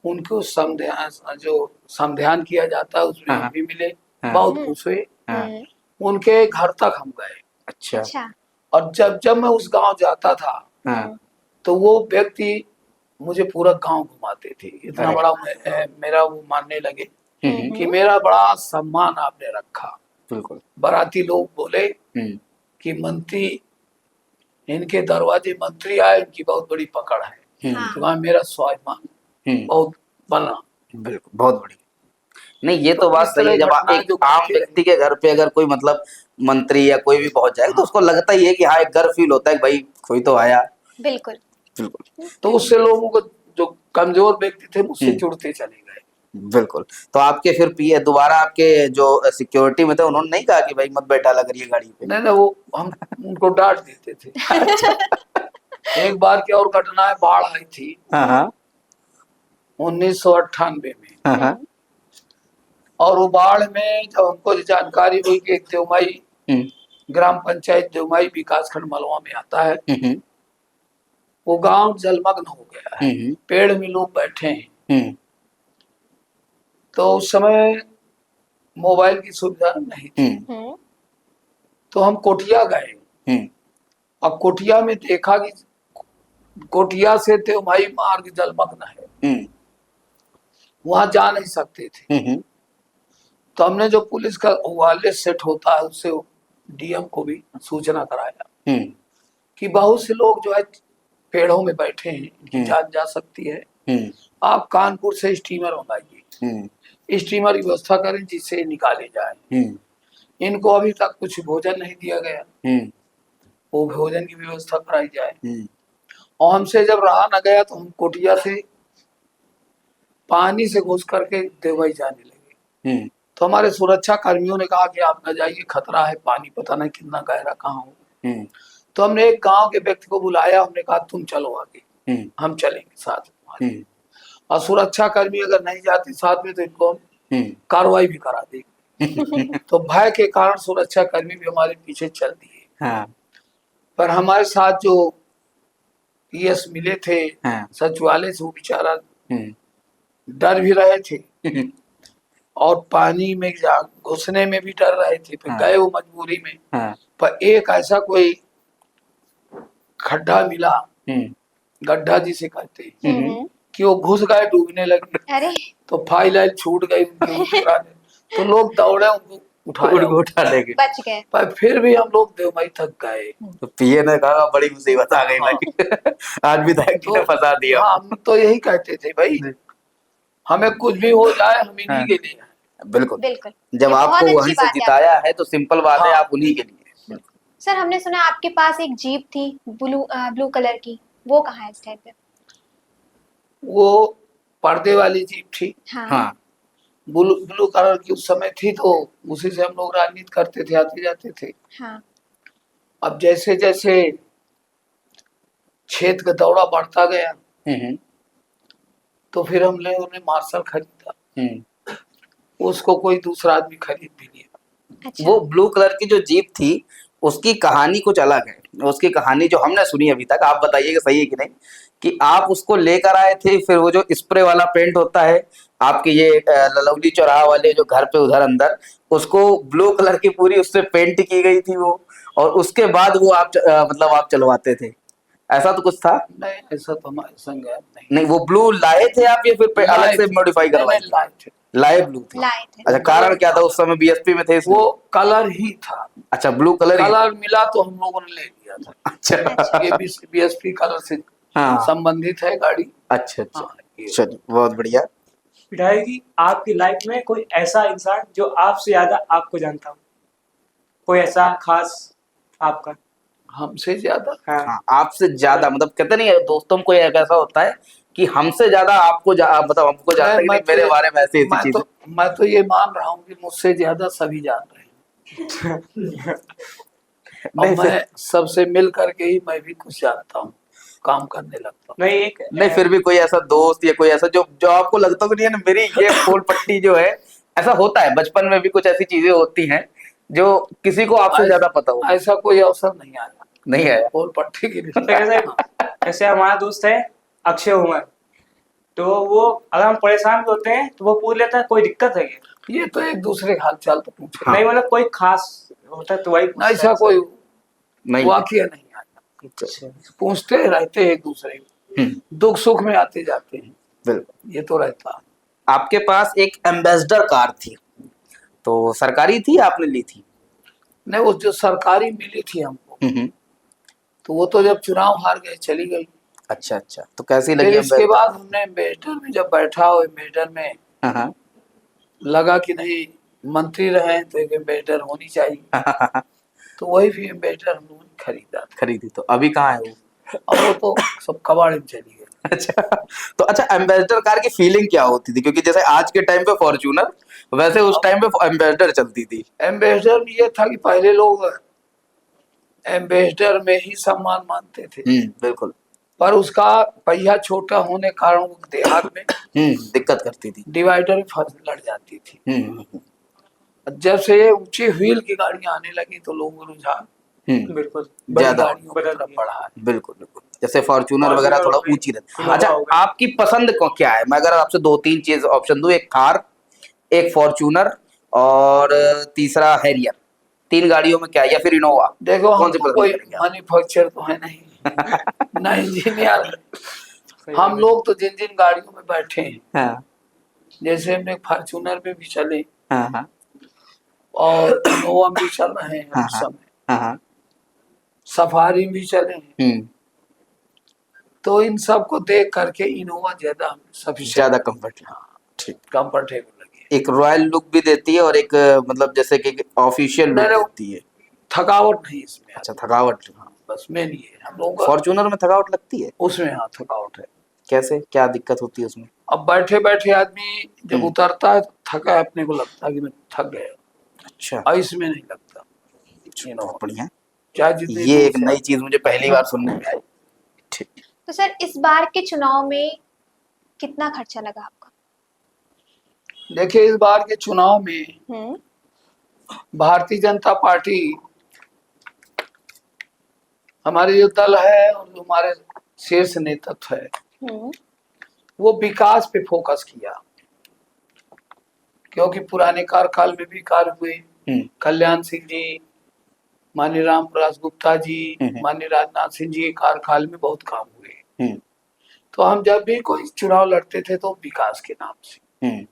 उनको जो समध्यान किया जाता है उसमें भी मिले, बहुत खुश हुए। उनके घर तक हम गए। अच्छा। और जब मैं उस गांव जाता था तो वो व्यक्ति मुझे पूरा गांव घुमाते थे। इतना बड़ा मेरा वो मानने लगे कि मेरा बड़ा सम्मान आपने रखा। बिल्कुल। बाराती लोग बोले कि मंत्री, इनके दरवाजे मंत्री आए, इनकी बहुत बड़ी पकड़ है। तो वहां मेरा स्वाभिमान बहुत बना। बिल्कुल, बहुत बढ़िया। नहीं, ये तो बात सही है। जब एक आम व्यक्ति के घर पे अगर कोई मतलब मंत्री या कोई भी पहुंच जाए तो उसको लगता ही है कि हाँ, एक गर्व फील होता है, भाई कोई तो आया। बिल्कुल। तो उससे लोगों को जो कमजोर व्यक्ति थे मुझसे जुड़ते चले गए। बिल्कुल। तो आपके फिर पीए दोबारा आपके जो सिक्योरिटी में थे उन्होंने नहीं कहा कि भाई मत बैठा लग रही है गाड़ी पे? नहीं, वो हम उनको डांट देते थे। एक बार की और घटना है, बाढ़ आई थी 1998 में। और वो बाढ़ में जब हमको जानकारी हुई कि देवमाई ग्राम पंचायत देवमाई विकासखंड मलवा में आता है, वो गांव जलमग्न हो गया है, पेड़ में लोग बैठे हैं। तो उस समय मोबाइल की सुविधा नहीं थी, तो हम कोटिया गए और कोटिया में देखा कि कोटिया से देवमाई मार्ग जलमग्न है, वहां जा नहीं सकते थे। तो हमने जो पुलिस का वायरलेस सेट होता है उससे डीएम को भी सूचना कराया कि बहुत से लोग जो है पेड़ों में बैठे हैं, इनकी जान जा सकती है, आप कानपुर से स्टीमर मंगाइए, स्टीमर की व्यवस्था करें जिससे निकाले जाए। इनको अभी तक कुछ भोजन नहीं दिया गया, वो भोजन की व्यवस्था कराई जाए। और हमसे जब रहा न गया तो हम कोटिया से पानी से घुस करके देवई जाने लगे। तो हमारे सुरक्षा कर्मियों ने कहा कि आप न जाइए, खतरा है, पानी पता नहीं कितना गहरा कहाँ हो। तो हमने एक गांव के व्यक्ति को बुलाया, हमने कहा तुम चलो आगे, हम चलेंगे साथ में। और सुरक्षा कर्मी अगर नहीं जाते साथ में तो इनको हम कार्रवाई भी करा देंगे। तो भय के कारण सुरक्षा कर्मी भी हमारे पीछे चल दिए। पर हमारे साथ जो पीएस मिले थे सचिवालय से, वो बेचारा डर भी रहे थे और पानी में घुसने में भी डर रहे थे। फिर गए वो मजबूरी में। पर एक ऐसा कोई खड्डा मिला, गड्ढा जिसे कहते हैं, कि वो घुस गए, डूबने लगे। तो फाइल छूट गई उनकी। तो लोग दौड़े उनको उठा लेंगे। बच गए। पर फिर भी हम लोग देवमई तक गए। तो पीए ने कहा बड़ी मुसीबत आ गई भाई, आज विधायक जी ने फंसा दिया। हाँ, हम तो यही कहते थे भाई, हमें कुछ भी हो जाए हम इन्हीं के लिए हैं। बिल्कुल, बिल्कुल, जब ये बहुत आपको अच्छी वहीं से बात है जिताया है तो सिंपल बात है, हाँ। आप उन्हीं के लिए। सर हमने सुना आपके पास एक जीप थी ब्लू कलर की, वो कहाँ है इस टाइम पे? वो पर्दे वाली जीप थी, हाँ। हाँ, ब्लू ब्लू कलर की उस समय थी, तो उसी से हम लोग राजनीति करते थे, आते जाते थे। हाँ। अब जैसे जैसे क्षेत्र का दौरा बढ़ता गया, तो फिर हम लोगों ने मार्शल खरीदा। उसको कोई दूसरा आदमी खरीद भी लिया। अच्छा। वो ब्लू कलर की जो जीप थी उसकी कहानी कुछ अलग है। उसकी कहानी जो हमने सुनी अभी तक, आप बताइएगा सही है कि नहीं, कि आप उसको लेकर आए थे, फिर वो जो स्प्रे वाला पेंट होता है आपके ये ललौली चौराहा वाले जो घर पे उधर अंदर, उसको ब्लू कलर की पूरी उससे पेंट की गई थी वो, और उसके बाद वो आप मतलब आप चलवाते थे, ऐसा तो कुछ था? नहीं, ऐसा तो हमारे संग है नहीं। नहीं, वो ब्लू लाए थे आप या फिर अलग लाए से थे। मॉडिफाई नहीं, करवाए नहीं, थे? लाए थे। लाए ब्लू थे। लाए थे। अच्छा, कारण क्या था? उस समय बीएसपी में थे इसलिए? वो कलर ही था। अच्छा, ब्लू कलर ही। कलर मिला तो हम लोगों ने ले लिया था। अच्छा, ये बीएसपी कलर से हाँ, संबंधित है गाड़ी। अच्छा अच्छा, हाँ, ये। चलिए बहुत बढ़िया। विधायक जी, आपकी लाइफ में कोई ऐसा इंसान जो आपसे ज्यादा आपको जानता हो, कोई ऐसा खास आपका? हमसे ज्यादा हाँ। हाँ, आपसे ज्यादा मतलब कहते नहीं है दोस्तों में कोई एक ऐसा होता है कि हमसे ज्यादा आपको मतलब हमको जानता है कि नहीं, मेरे बारे में ऐसी ऐसी चीजें। मैं तो ये मान रहा हूँ कि मुझसे ज्यादा सभी जान रहे हैं। और नहीं मैं सबसे मिल करके ही मैं भी कुछ जानता हूँ, काम करने लगता हूँ। नहीं, एक नहीं, फिर भी कोई ऐसा दोस्त या कोई ऐसा जो जो आपको लगता हो कि नहीं, मेरी ये फूल पट्टी जो है, ऐसा होता है बचपन में भी कुछ ऐसी चीजें होती हैं जो किसी को आपसे ज्यादा पता हो? ऐसा कोई अवसर नहीं आया, नहीं आया? फूल पट्टी के लिए। जैसे जैसे हमारा दोस्त है अक्षय उमर, तो वो अगर हम परेशान भी होते हैं तो वो पूछ लेता है कोई दिक्कत है क्या? ये तो एक दूसरे का हाल चाल तो पूछे। हाँ। नहीं, मतलब कोई खास होता है तो वही पूछता है। ऐसा कोई नहीं। वाकया नहीं आया। अच्छा। पूछते रहते हैं एक दूसरे को, दुख सुख में आते जाते हैं, बिल्कुल। ये तो रहता है। आपके पास एक एम्बेसडर कार थी, तो सरकारी थी, आपने ली थी? नहीं, वो जो सरकारी मिली थी हमको, तो वो तो जब चुनाव हार गए चली गई। अच्छा अच्छा, तो कैसी फिर लगी इसके एम्बेसडर? बाद हमने एम्बेसडर में जब बैठा हो, एम्बेसडर में हाँ, लगा कि नहीं, मंत्री रहे तो एक एम्बेसडर होनी चाहिए, तो वही भी एम्बेसडर हम लोगों ने खरीदा था। खरीदी। तो अभी कहाँ है वो? और वो तो सब कबाड़ी में चली गई। अच्छा, तो अच्छा, एम्बेसडर कार की फीलिंग क्या होती थी? क्योंकि जैसे आज के टाइम पे फॉर्च्यूनर, वैसे उस टाइम पे एम्बेसडर चलती थी। एम्बेसडर में ये था कि पहले लोग एम्बेसडर में ही सम्मान मानते थे, बिल्कुल। पर उसका पहिया छोटा होने कारण वो देहात में दिक्कत करती थी। डिवाइडर में फंस लड़ जाती थी। हम्म, जब से ये ऊंची व्हील की गाड़ियां आने लगी तो लोगों का रुझान बिल्कुल बड़ी ज्यादा गाड़ियों की तरफ बढ़ा है। बिल्कुल बिल्कुल, जैसे फॉर्च्यूनर वगैरह थोड़ा ऊंची रहती है। अच्छा, हो गई। आपकी पसंद को क्या है? मैं अगर आपसे दो तीन चीज ऑप्शन दूं, एक थार, एक फॉर्च्यूनर, और तीसरा हैरियर, तीन गाड़ियों में क्या, या फिर इनोवा, देखो, कौन सी हम तो पसंद कोई करेंगे आप? मैन्युफैक्चर तो है नहीं, ना इंजीनियर। हम लोग तो जिन जिन गाड़ियों में बैठे हैं, हाँ जैसे हमने फॉर्च्यूनर में भी चले हाँ हाँ और इनोवा में भी चल रहे हैं हाँ इस समय, हाँ, सफारी में भी चले हैं, तो इन सब को देख करके इनोवा ज्यादा ज्यादा कंफर्ट। ठीक। कंफर्टेबल लगी। एक रॉयल लुक भी देती है और एक मतलब जैसे कि ऑफिशियल लुक नहीं, देती है। थकावट नहीं इसमें। अच्छा, थकावट। हाँ, बस मेन ये है हम लोगों का। फॉर्च्यूनर में थकावट लगती है? उसमें हाँ थकावट है। कैसे, क्या दिक्कत होती है उसमें? अब बैठे बैठे आदमी जब उतरता है तो थका है, अपने को लगता है कि मैं थक गया, अच्छा, और इसमें नहीं लगता। बहुत बढ़िया। चाहे जितनी ये दूर एक से नई चीज मुझे पहली बार सुनने में आई। ठीक। तो सर इस बार के चुनाव में कितना खर्चा लगा आपका? देखिए, इस बार के चुनाव में भारतीय जनता पार्टी, हमारे जो दल है और जो हमारे शीर्ष नेतृत्व है, वो विकास पे फोकस किया, क्योंकि पुराने कार्यकाल में भी कार्य हुए। कल्याण सिंह जी, माननीय रामप्रकाश गुप्ता जी, माननीय राजनाथ सिंह जी के कार्यकाल में बहुत काम हुए। तो हम जब भी कोई चुनाव लड़ते थे तो विकास के नाम से,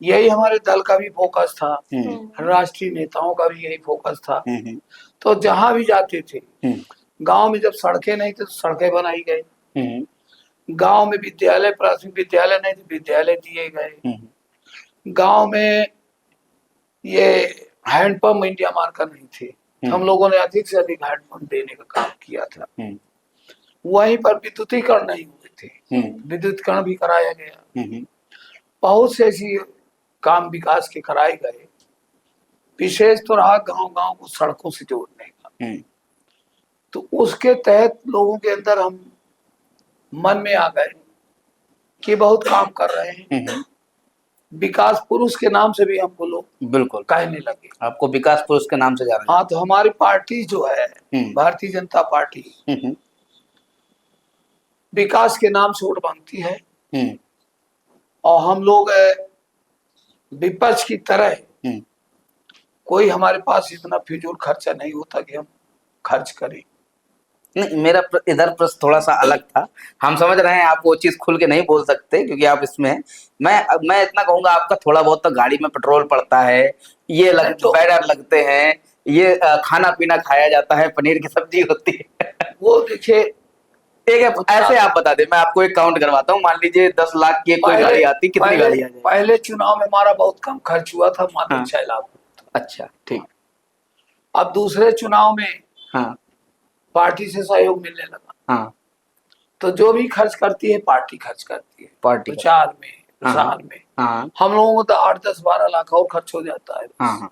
यही हमारे दल का भी फोकस था, हम्म, राष्ट्रीय नेताओं का भी यही फोकस था। हम्म, तो जहां भी जाते थे, हम्म, गांव में जब सड़कें नहीं थी तो सड़कें बनाई गई, हम्म, गांव में विद्यालय, प्राथमिक विद्यालय नहीं थे, विद्यालय दिए गए, हम्म, गांव में ये हैंडपंप इंडिया मार्कर नहीं थे, तो हम लोगों ने अधिक से अधिक हैंडपंप देने का काम किया था। हम्म, वहीं पर विद्युतीकरण नहीं हुए थे, विद्युतीकरण भी कराया गया। हम्म, बहुत से ऐसी काम विकास के कराए गए। विशेष तो रहा गांव गांव को सड़कों से जोड़ने का, हम्म, तो उसके तहत लोगों के अंदर हम मन में आ गए कि बहुत काम कर रहे हैं। विकास पुरुष के नाम से भी हमको लोग बिल्कुल कहने लगे। आपको विकास पुरुष के नाम से जाना हाँ, तो हमारी पार्टी जो है हम्म। भारतीय जनता पार्टी, जाता है। विकास के नाम से वोट मांगती है, हम्म, और हम लोग विपक्ष की तरह हम्म, कोई हमारे पास इतना फिजूल खर्चा नहीं होता कि हम खर्च करें। नहीं मेरा इधर प्रश्न थोड़ा सा अलग था। हम समझ रहे हैं आप वो चीज खुल के नहीं बोल सकते क्योंकि आप इसमें हैं। मैं इतना कहूंगा आपका थोड़ा बहुत तो गाड़ी में पेट्रोल पड़ता है, ये तो बैनर लगते हैं, ये खाना पीना खाया जाता है, पनीर की सब्जी होती है। वो देखिए, ठीक है ऐसे आप बता दें, मैं आपको एक काउंट करवाता हूँ। मान लीजिए 10 लाख की कोई गाड़ी आती, कितनी गाड़ी आ जाएगी? पहले चुनाव में हमारा बहुत कम खर्च हुआ था, मात्र हाँ। 6 लाख। अच्छा ठीक। अब दूसरे चुनाव में हाँ पार्टी से सहयोग मिलने लगा, हाँ तो जो भी खर्च करती है पार्टी खर्च करती है, पार्टी का। प्रचार में, हाँ प्रसार में। हाँ हम लोगों को तो 8-10-12 लाख और खर्च हो जाता है, हाँ हाँ।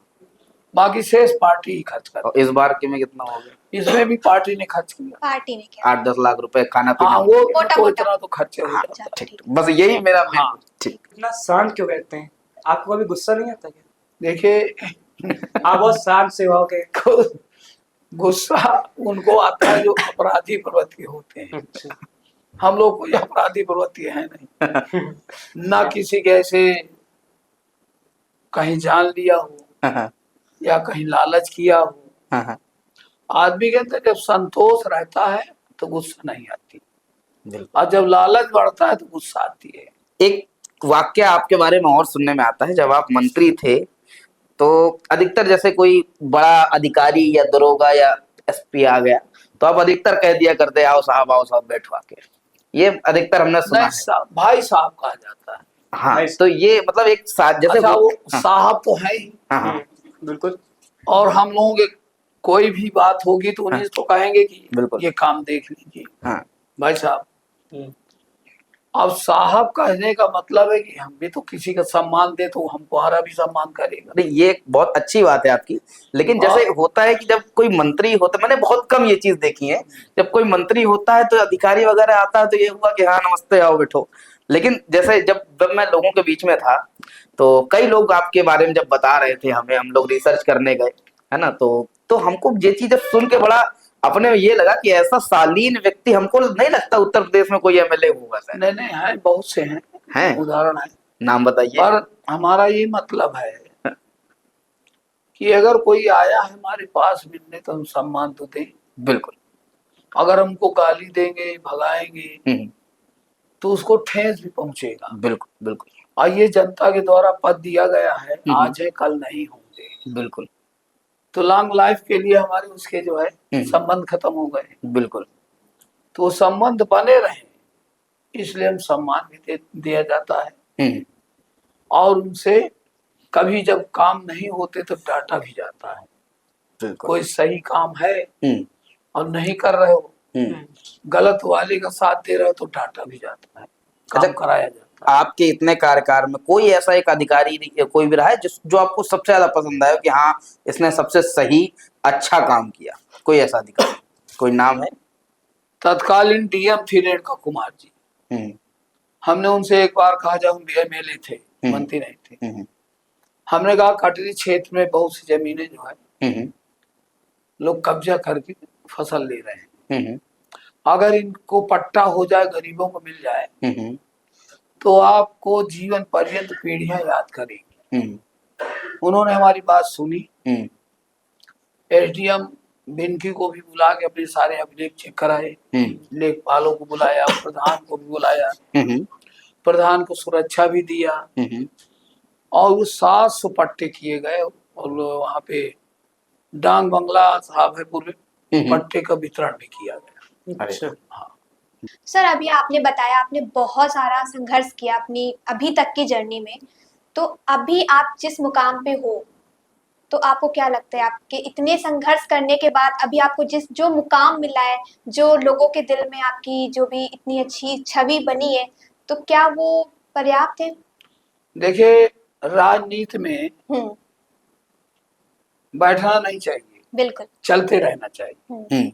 बाकी शेष पार्टी ही खर्च करती और इस बार के में कितना हो गया? है। इसमें भी पार्टी ने खर्च किया। पार्टी ने क्या? 8-10 लाख रुपए खाना पीना। हाँ, वो मोटा तो मोटा। इतना तो खर्चे हो हाँ, जाता है। ठीक बस यही मेरा हाँ। ठीक। इतना शांत क्यों रहते हैं? आपको कभी गुस्सा नहीं आता क्या? देखिए आप बहुत शांत से हो के। गुस्सा उनको आता है जो अपराधी प्रवृत्ति होते हैं। अच्छा। हम लोग कोई अपराधी प्रवृत्ति है नहीं, ना किसी के ऐसे कहीं जान लिया हो या कहीं लालच किया हो। आदमी के अंदर जब संतोष रहता है तो गुस्सा नहीं आती, और जब लालच बढ़ता है तो गुस्सा आती है। एक वाक्य आपके बारे में और सुनने में आता है, जब आप मंत्री थे तो अधिकतर जैसे कोई बड़ा अधिकारी या दरोगा या एसपी आ गया तो आप अधिकतर कह दिया करते आओ साहब बैठो आके। ये अधिकतर हमने सुना नहीं, है। भाई साहब कहा जाता है। हाँ भाई तो ये मतलब एक साथ जैसे अच्छा, वो हाँ, साहब तो है ही, हाँ, बिल्कुल। और हम लोगों के कोई भी बात होगी तो उन्हें तो कहेंगे कि बिल्कुल। ये काम देख लीजिए हाँ भाई साहब। हम्म। अब साहब कहने का मतलब है कि हम भी तो किसी का सम्मान दे तो हमारा भी सम्मान करेगा। नहीं ये एक बहुत अच्छी बात है आपकी, लेकिन जैसे होता है कि जब कोई मंत्री होता, मैंने बहुत कम ये चीज देखी है, जब कोई मंत्री होता है तो अधिकारी वगैरह आता है तो ये हुआ कि हाँ नमस्ते आओ बैठो। लेकिन जैसे जब मैं लोगों के बीच में था तो कई लोग आपके बारे में जब बता रहे थे हमें, हम लोग रिसर्च करने गए है ना, तो हमको ये चीज सुन के बड़ा अपने ये लगा कि ऐसा शालीन व्यक्ति हमको नहीं लगता उत्तर प्रदेश में कोई एमएलए होगा सर। नहीं नहीं, है, बहुत से हैं उदाहरण है। नाम बताइए। पर हमारा ये मतलब है कि अगर कोई आया है हमारे पास मिलने तो हम सम्मान तो दें। बिल्कुल। अगर हमको गाली देंगे, भगाएंगे, तो उसको ठेस भी पहुंचेगा। बिल्कुल बिल्कुल। और ये जनता के द्वारा पद दिया गया है, आज है कल नहीं होंगे। बिल्कुल। तो लॉन्ग लाइफ के लिए हमारे उसके जो है संबंध खत्म हो गए। बिल्कुल। तो वो संबंध बने रहे इसलिए हम सम्मान भी दिया जाता है, और उनसे कभी जब काम नहीं होते तो डांटा भी जाता है। कोई सही काम है और नहीं कर रहे हो, गलत वाले का साथ दे रहे हो तो डांटा भी जाता है, काम कराया जाता है। आपके इतने कार्यकाल में कोई ऐसा एक अधिकारी कोई भी रहा है जो आपको सबसे ज्यादा पसंद आया कि हाँ इसने सबसे सही अच्छा काम किया? कोई ऐसा अधिकारी, कोई नाम है? तत्कालीन डीएम थी रेणुका कुमार जी। हमने उनसे एक बार कहा, जब हम एमएलए थे, मंत्री नहीं थे, हमने कहा कटरी क्षेत्र में बहुत सी जमीनें जो है लोग कब्जा करके फसल ले रहे हैं, अगर इनको पट्टा हो जाए, गरीबों को मिल जाए तो आपको जीवन पर्यंत पीढ़ियां याद करेंगी। उन्होंने हमारी बात सुनी, एसडीएम बिनकी को भी बुला के अपने सारे अभिलेख चेक कराए, लेखपालों को बुलाया, प्रधान को भी बुलाया, प्रधान को सुरक्षा भी दिया, और वो 700 पट्टे किए गए और वहाँ पे डांग बंगला साहब है पूरे पट्टे का वितरण भी किया गया। अच्छा। हाँ। सर अभी आपने बताया आपने बहुत सारा संघर्ष किया अपनी अभी तक की जर्नी में, तो अभी आप जिस मुकाम पे हो तो आपको क्या लगता है आपके इतने संघर्ष करने के बाद अभी आपको जो मुकाम मिला है, जो लोगों के दिल में आपकी जो भी इतनी अच्छी छवि बनी है, तो क्या वो पर्याप्त है? देखिए, राजनीति में हम्म, बैठना नहीं चाहिए, बिल्कुल। चलते रहना चाहिए। हम्म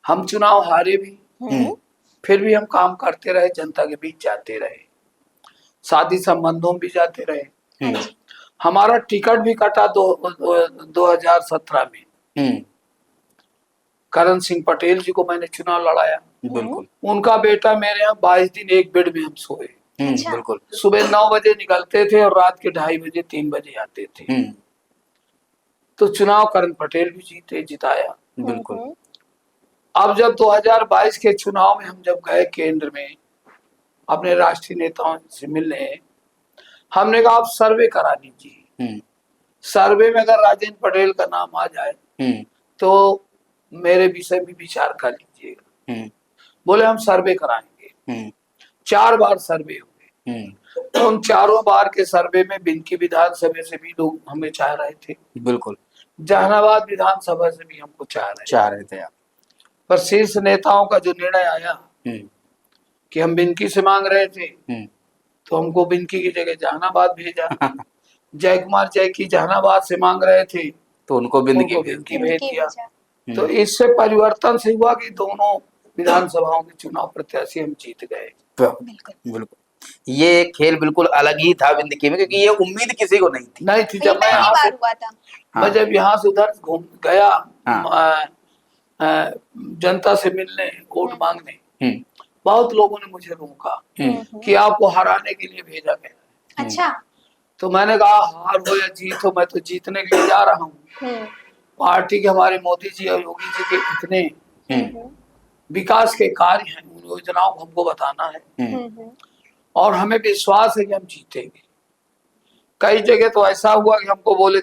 हम चुनाव हारे भी, हम्म, फिर भी हम काम करते रहे, जनता के बीच जाते रहे, शादी संबंधों में भी जाते रहे। हाँ जी। हमारा टिकट भी कटा 2017 में। करण सिंह पटेल जी को मैंने चुनाव लड़ाया। बिल्कुल। उनका बेटा मेरे यहाँ 22 दिन एक बेड में हम सोए। अच्छा। बिल्कुल। सुबह 9 बजे निकलते थे और रात के 2:30 बजे 3 बजे आते थे। तो चुनाव करण पटेल भी जीते, जिताया। बिल्कुल। अब जब 2022 के चुनाव में हम जब गए केंद्र में अपने राष्ट्रीय नेताओं से मिलने, हमने कहा आप सर्वे करा लीजिए, सर्वे में अगर राजेंद्र पटेल का नाम आ जाए तो मेरे विषय में विचार कर लीजिएगा। बोले हम सर्वे कराएंगे। 4 बार सर्वे हुए। तो उन चारों बार के सर्वे में बिनकी विधानसभा से भी लोग हमें चाह रहे थे, बिल्कुल। जहानाबाद विधानसभा से भी हमको चाह रहे थे आप। पर शीर्ष नेताओं का जो निर्णय आया कि हम बिनकी से मांग रहे थे तो हमको बिनकी की जगह जहानाबाद भेजा। जय कुमार जय की जहानाबाद से मांग रहे थे तो उनको बिनकी भेज दिया। तो इससे परिवर्तन से हुआ कि दोनों विधानसभाओं के चुनाव प्रत्याशी हम जीत गए। बिल्कुल। ये खेल बिल्कुल अलग ही था बिंदकी में, क्योंकि ये उम्मीद किसी को नहीं थी। जब मैं यहाँ से हुआ था। मैं जब यहाँ से उधर घूम गया जनता से मिलने, वोट मांगने, बहुत लोगों ने मुझे रोका कि आपको हराने के लिए भेजा गया। अच्छा। तो मैंने कहा हार हो या जीत हो, मैं तो जीतने के लिए जा रहा हूँ। पार्टी के हमारे मोदी जी और योगी जी के इतने विकास के कार्य हैं, उन योजनाओं को हमको बताना है और हमें विश्वास है कि हम जीतेंगे। कई जगह तो ऐसा हुआ कि हमको बोले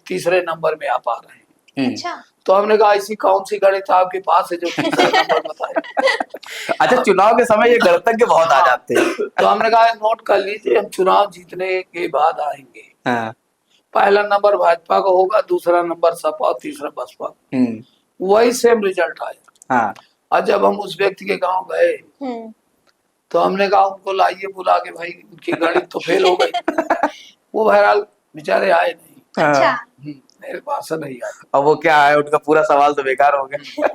तीसरे नंबर में आप आ रहे हैं। अच्छा। तो हमने कहा ऐसी कौन सी गणित आपके पास है जो तीसरा नंबर बताए। अच्छा, चुनाव के समय ये गणितज्ञ बहुत आ जाते हैं। तो हमने कहा नोट कर लीजिए, हम चुनाव जीतने के बाद आएंगे। पहला नंबर भाजपा का होगा, दूसरा नंबर सपा और तीसरा बसपा। वही सेम रिजल्ट आया। और जब हम उस व्यक्ति के गांव गए तो हमने कहा उनको लाइए बुला के, भाई उनकी गणित तो फेल हो गई। वो बहरहाल बेचारे आए नहीं। अच्छा। मेरे पास नहीं आए। अब वो क्या है, उनका पूरा सवाल तो बेकार हो गया।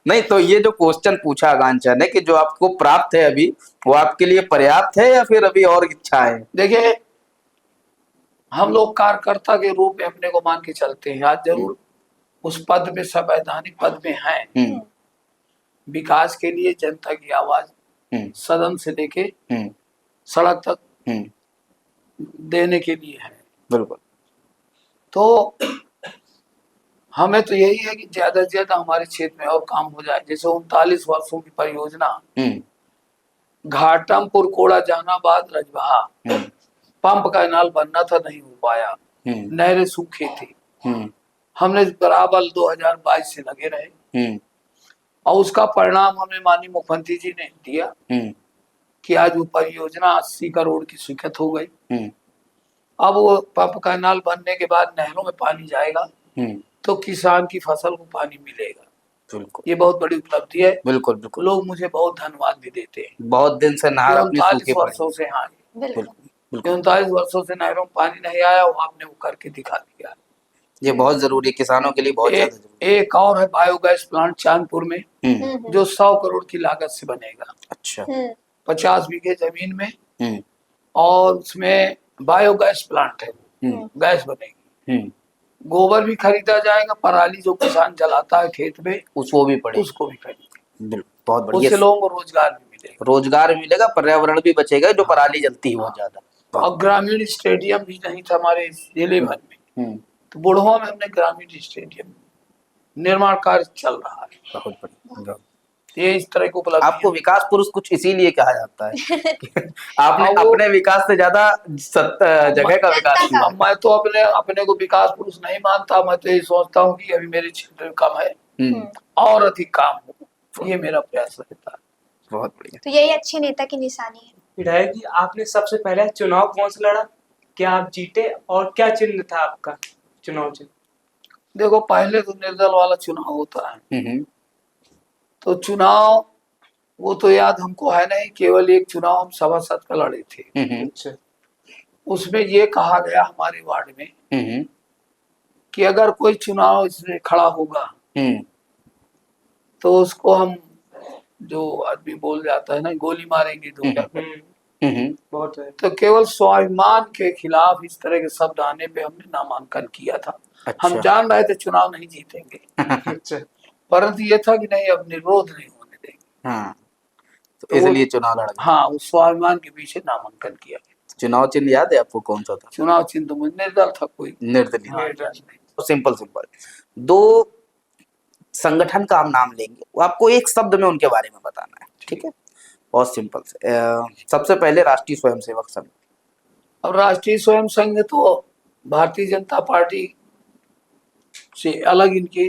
नहीं, तो ये जो क्वेश्चन पूछा आकांक्षा ने कि जो आपको प्राप्त है अभी, वो आपके लिए पर्याप्त है या फिर अभी और इच्छा है? देखिए, हम लोग कार्यकर्ता के रूप में अपने को मान के चलते हैं। आज जरूर उस पद में, संवैधानिक पद में हैं, विकास के लिए जनता की आवाज सदन से लेके सड़क तक देने के लिए है। बिल्कुल। तो हमें तो यही है कि ज्यादा से ज्यादा हमारे क्षेत्र में और काम हो जाए। जैसे 39 वर्षों की परियोजना घाटमपुर कोड़ा जहानाबाद रजबहा पंप का कैनाल बनना था, नहीं हो पाया। नहरें सूखी थी। हमने बराबर 2022 से लगे रहे और उसका परिणाम हमें माननीय मुख्यमंत्री जी ने दिया कि आज वो परियोजना 80 करोड़ की स्वीकृत हो गई। अब वो पंप कैनाल बनने के बाद नहरों में पानी जाएगा तो किसान की फसल को पानी मिलेगा। बिल्कुल। ये बहुत बड़ी उपलब्धि है। बिल्कुल बिल्कुल। लोग मुझे बहुत धन्यवाद भी देते हैं। बहुत दिन से नहर अपनी 39 वर्षों से, हाँ, 39 वर्षों से नहरों में पानी नहीं आया, वो आपने वो करके दिखा दिया। ये बहुत जरूरी है, किसानों के लिए बहुत ज्यादा जरूरी। एक और है बायोगैस प्लांट चांदपुर में जो 100 करोड़ की लागत से बनेगा। अच्छा। 50 बीघे जमीन में और उसमें बायोगैस प्लांट है, गैस बनेगी। गोबर भी खरीदा जाएगा, पराली जो किसान जलाता है खेत में उसको भी खरीदेंगे। बहुत बढ़िया। उससे लोगों को रोजगार भी मिलेगा। रोजगार मिलेगा, पर्यावरण भी बचेगा, जो पराली जलती है बहुत ज्यादा। और ग्रामीण स्टेडियम भी नहीं था हमारे जिले भर में, तो बुढ़वा में हमने ग्रामीण स्टेडियम निर्माण कार्य चल रहा है। बहुत बढ़िया। ये इस तरह की उपलब्धि आपको विकास पुरुष कुछ इसीलिए कहा जाता है कि आपने हाँ, वो- अपने विकास से ज्यादा जगह का विकास किया। अब मैं तो अपने अपने को विकास पुरुष नहीं मानता, मैं तो ये सोचता हूँ कि अभी मेरे क्षेत्र में कम है हम्म, और अधिक काम हो, ये मेरा प्रयास रहता है। बहुत बढ़िया। तो यही अच्छी नेता की निशानी है। विधायक जी, आपने सबसे पहले चुनाव कौन सा लड़ा, क्या आप जीते और क्या चिन्ह था आपका चुनाव चिन्ह? देखो, पहले तो निर्दल वाला चुनाव होता है, हम्म, तो चुनाव वो तो याद हमको है नहीं, केवल एक चुनाव हम सभासद का लड़े थे। अच्छा। उसमें ये कहा गया हमारे वार्ड में हम्म, कि अगर कोई चुनाव इसमें खड़ा होगा हम्म, तो उसको हम, जो आदमी बोल जाता है ना, गोली मारेंगे तो क्या करें। बहुत है। तो केवल स्वाभिमान के खिलाफ इस तरह के शब्द आने पे हमने नामांकन किया था। हम अच्छा। जान रहे थे चुनाव नहीं जीतेंगे, अच्छा। परंतु ये था कि नहीं, अब निर्विरोध नहीं होने देंगे, हाँ, तो तो इसलिए चुनाव लड़ गए। हाँ, उस स्वाभिमान के पीछे नामांकन किया गया। चुनाव चिन्ह याद है आपको कौन सा था? चुनाव चिन्ह तो मुझे निर्दल था, कोई निर्दलीय। हाँ, निर्दल। तो सिंपल सिंपल दो संगठन का हम नाम लेंगे, वो आपको एक शब्द में उनके बारे में बताना है, ठीक है? बहुत सिंपल से सबसे पहले राष्ट्रीय स्वयंसेवक संघ। अब राष्ट्रीय स्वयं संघ तो भारतीय जनता पार्टी से अलग इनकी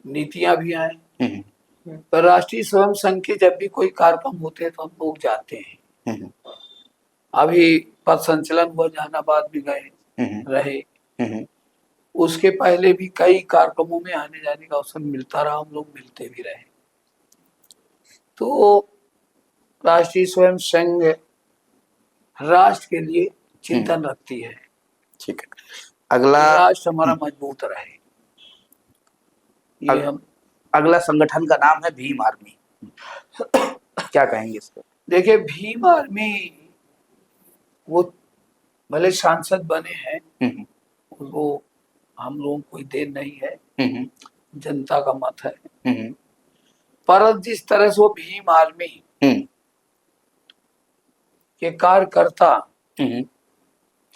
नीतियां भी हैं, हम्म, पर राष्ट्रीय स्वयं संघ के जब भी कोई कार्यक्रम होते हैं तो हम लोग जाते हैं। हम्म, अभी पथ संचलन हुआ, जहानाबाद भी गए रहे, हम्म, उसके पहले भी कई कार्यक्रमों में आने जाने का अवसर मिलता रहा, हम लोग मिलते भी रहे। तो राष्ट्रीय स्वयं संघ राष्ट्र के लिए चिंतन रखती है, ठीक है। अगला राष्ट्र हमारा मजबूत रहे, ये हम। अगला संगठन का नाम है भीम आर्मी। क्या कहेंगे इस पर? देखिए, भीम आर्मी वो भले सांसद बने हैं, हम्म, वो हम लोगों को कोई देन नहीं है, हम्म, जनता का मत है। हम्म, पर जिस तरह से वो भीम आर्मी हम्म, के कार्यकर्ता हम्म,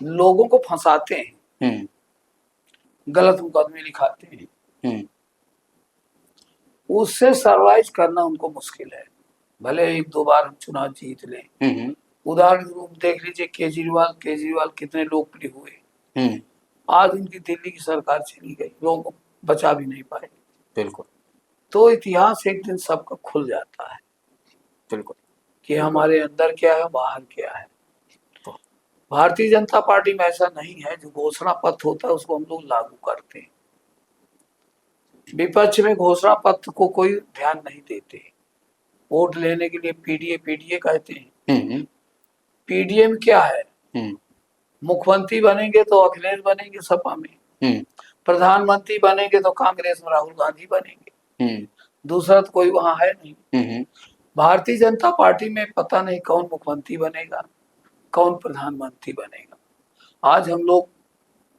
लोगों को फंसाते हैं, हम्म, गलत मुकदमे लिखाते हैं, हम्म, उससे सर्वाइव करना उनको मुश्किल है। भले एक दो बार हम चुनाव जीत लें, हम्म, उदाहरण के रूप देख लीजिए, केजरीवाल कितने लोकप्रिय हुए, हम्म, आज उनकी दिल्ली की सरकार चली गई, लोगों को बचा भी नहीं पाए। बिल्कुल तो इतिहास एक दिन सबका खुल जाता है बिल्कुल। कि हमारे अंदर क्या है, बाहर क्या है। भारतीय जनता पार्टी में ऐसा नहीं है, जो घोषणा पत्र होता है उसको हम लोग लागू करते हैं। विपक्ष में घोषणा पत्र को कोई ध्यान नहीं देते, वोट लेने के लिए पीडीए कहते हैं। पीडीए में क्या है, मुख्यमंत्री बनेंगे तो अखिलेश बनेंगे सपा में, प्रधानमंत्री बनेंगे तो कांग्रेस में राहुल गांधी बनेंगे, दूसरा तो कोई वहां है नहीं। भारतीय जनता पार्टी में पता नहीं कौन मुख्यमंत्री बनेगा, कौन प्रधानमंत्री बनेगा। आज हम लोग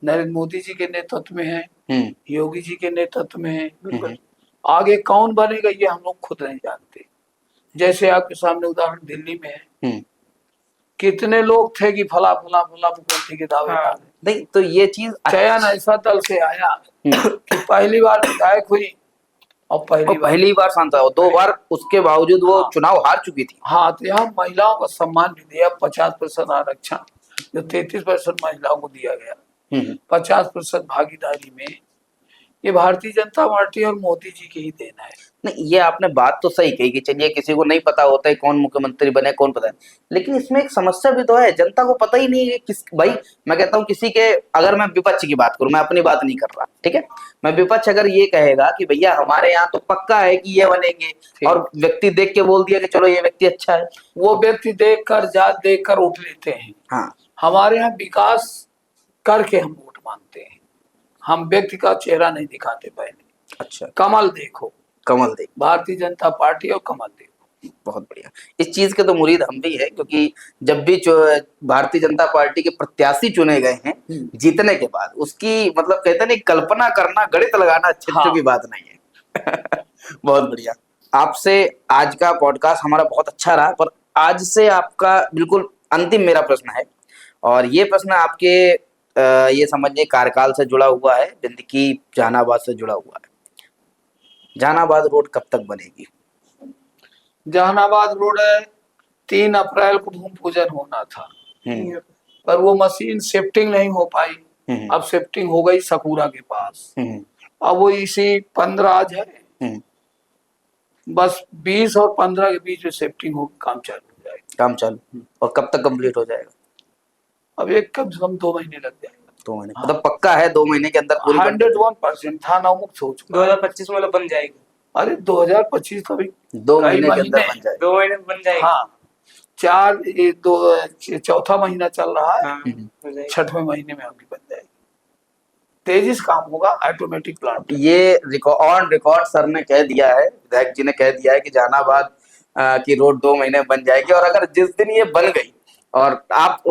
नरेंद्र मोदी जी के नेतृत्व में हैं, योगी जी के नेतृत्व में हैं, आगे कौन बनेगा ये हम लोग खुद नहीं जानते। जैसे आपके सामने उदाहरण दिल्ली में है, कितने लोग थे कि फला फला फला मुख्यमंत्री के दावे हाँ। नहीं तो ये चीज चयन ऐसा दल से आया कि पहली बार विधायक हुई और पहली बार सांसद हो, 2 बार उसके बावजूद वो चुनाव हार चुकी थी। हाँ, तो यहाँ महिलाओं का सम्मान भी दिया, 50% आरक्षण जो 33% महिलाओं को दिया गया, 50% भागीदारी में, ये भारतीय जनता पार्टी और मोदी जी की ही देन है। नहीं, ये आपने बात तो सही कही कि चलिए किसी को नहीं पता होता है कौन मुख्यमंत्री बने कौन पता है, लेकिन इसमें एक समस्या भी तो है, जनता को पता ही नहीं है किस भाई। मैं कहता हूँ किसी के, अगर मैं विपक्ष की बात करूं, मैं अपनी बात नहीं कर रहा, ठीक है, मैं विपक्ष अगर ये कहेगा कि भैया हमारे यहाँ तो पक्का है कि ये बनेंगे, और व्यक्ति देख के बोल दिया कि चलो ये व्यक्ति अच्छा है, वो व्यक्ति देख कर, जात देख कर वोट लेते हैं। हाँ, हमारे यहाँ विकास करके हम वोट मांगते हैं, हम व्यक्ति का चेहरा नहीं दिखाते पहले। अच्छा, कमल देखो, कमल देख, भारतीय जनता पार्टी और कमल देखो। बहुत बढ़िया। इस चीज के तो मुरीद हम भी है, क्योंकि जब भी भारतीय जनता पार्टी के प्रत्याशी चुने गए हैं जीतने के बाद, उसकी मतलब कहते हैं कल्पना करना, गणित लगाना अच्छे की बात नहीं है। बहुत बढ़िया। आपसे आज का पॉडकास्ट हमारा बहुत अच्छा रहा, पर आज से आपका बिल्कुल अंतिम मेरा प्रश्न है, और ये प्रश्न आपके ये समझिए कार्यकाल से जुड़ा हुआ है, जिंदगी जहानाबाद से जुड़ा हुआ है। जहानाबाद रोड कब तक बनेगी? जहानाबाद रोड है, 3 अप्रैल को भूमि पूजन होना था, पर वो मशीन शिफ्टिंग नहीं हो पाई। अब शिफ्टिंग हो गई सकूरा के पास। अब वो इसी 15 आज है, बस 20 और 15 के बीच में शिफ्टिंग हो काम चालू हो जाएगा। काम चालू। और कब तक कंप्लीट हो जाएगा? अब एक कम से कम 2 महीने लग जाएगा। 2 महीने मतलब पक्का है 2 महीने के अंदर पूरी 101% थाना मुक्त हो चुका है। 2025 में मतलब बन जाएगी। अरे 2025 तो अभी 2 महीने के अंदर बन जाएगा। 2 महीने में बन जाएगी। हाँ, चौथा महीना चल रहा है, हाँ, हो जाएगी। 6वें महीने में आपकी बन जाएगी। तेजी से काम होगा, ऑटोमेटिक प्लांट। ये ऑन रिकॉर्ड सर ने कह दिया है, विधायक जी ने कह दिया है कि जहानाबाद की रोड 2 महीने में बन जाएगी। और अगर जिस दिन ये बन गई और आप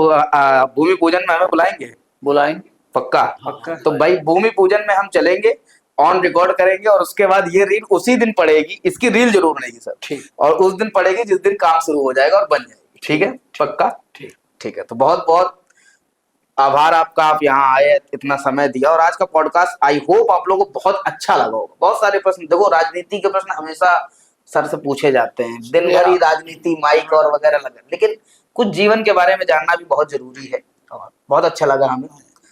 भूमि पूजन में हमें बुलाएंगे? बुलाएंगे पक्का। पक्का। तो भाई भूमि पूजन में हम चलेंगे, ऑन रिकॉर्ड करेंगे और उसके बाद ये रील उसी दिन पड़ेगी। इसकी रील जरूर बनेगी सर, ठीक। और उस दिन पड़ेगी जिस दिन काम शुरू हो जाएगा और बन जाएगी। ठीक है, पक्का। ठीक। ठीक है, तो बहुत बहुत आभार आपका, आप यहाँ आए, इतना समय दिया। और आज का पॉडकास्ट आई होप आप लोगों को बहुत अच्छा लगा होगा। बहुत सारे प्रश्न, देखो राजनीति के प्रश्न हमेशा सर से पूछे जाते हैं, दिन भर ही राजनीति माइक और वगैरह लगा, लेकिन कुछ जीवन के बारे में जानना भी बहुत जरूरी है। बहुत अच्छा लगा हमें।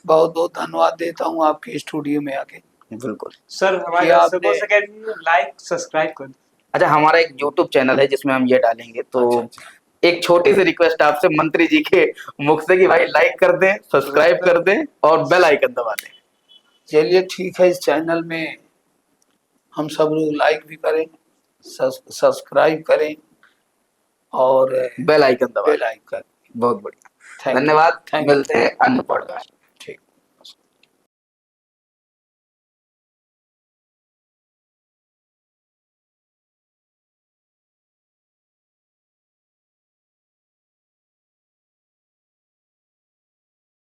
बहुत बहुत धन्यवाद देता हूँ आपके स्टूडियो में आके। बिल्कुल सर, हमारे दर्शकों से कह दीजिए लाइक सब्सक्राइब कर दो। अच्छा, हमारा एक यूट्यूब चैनल है जिसमें हम ये डालेंगे, तो अच्छा। एक छोटी सी रिक्वेस्ट आपसे मंत्री जी के मुख से कि भाई लाइक कर दें, सब्सक्राइब कर दें और बेल आइकन दबा दें। चलिए ठीक है, इस चैनल में हम सब लोग लाइक भी करें, सब्सक्राइब करें और बेल आइकन दबा दें। Bell icon. बहुत बढ़िया, Thank you. धन्यवाद। Thank you. मिलते हैं अन्य पॉडकास्ट।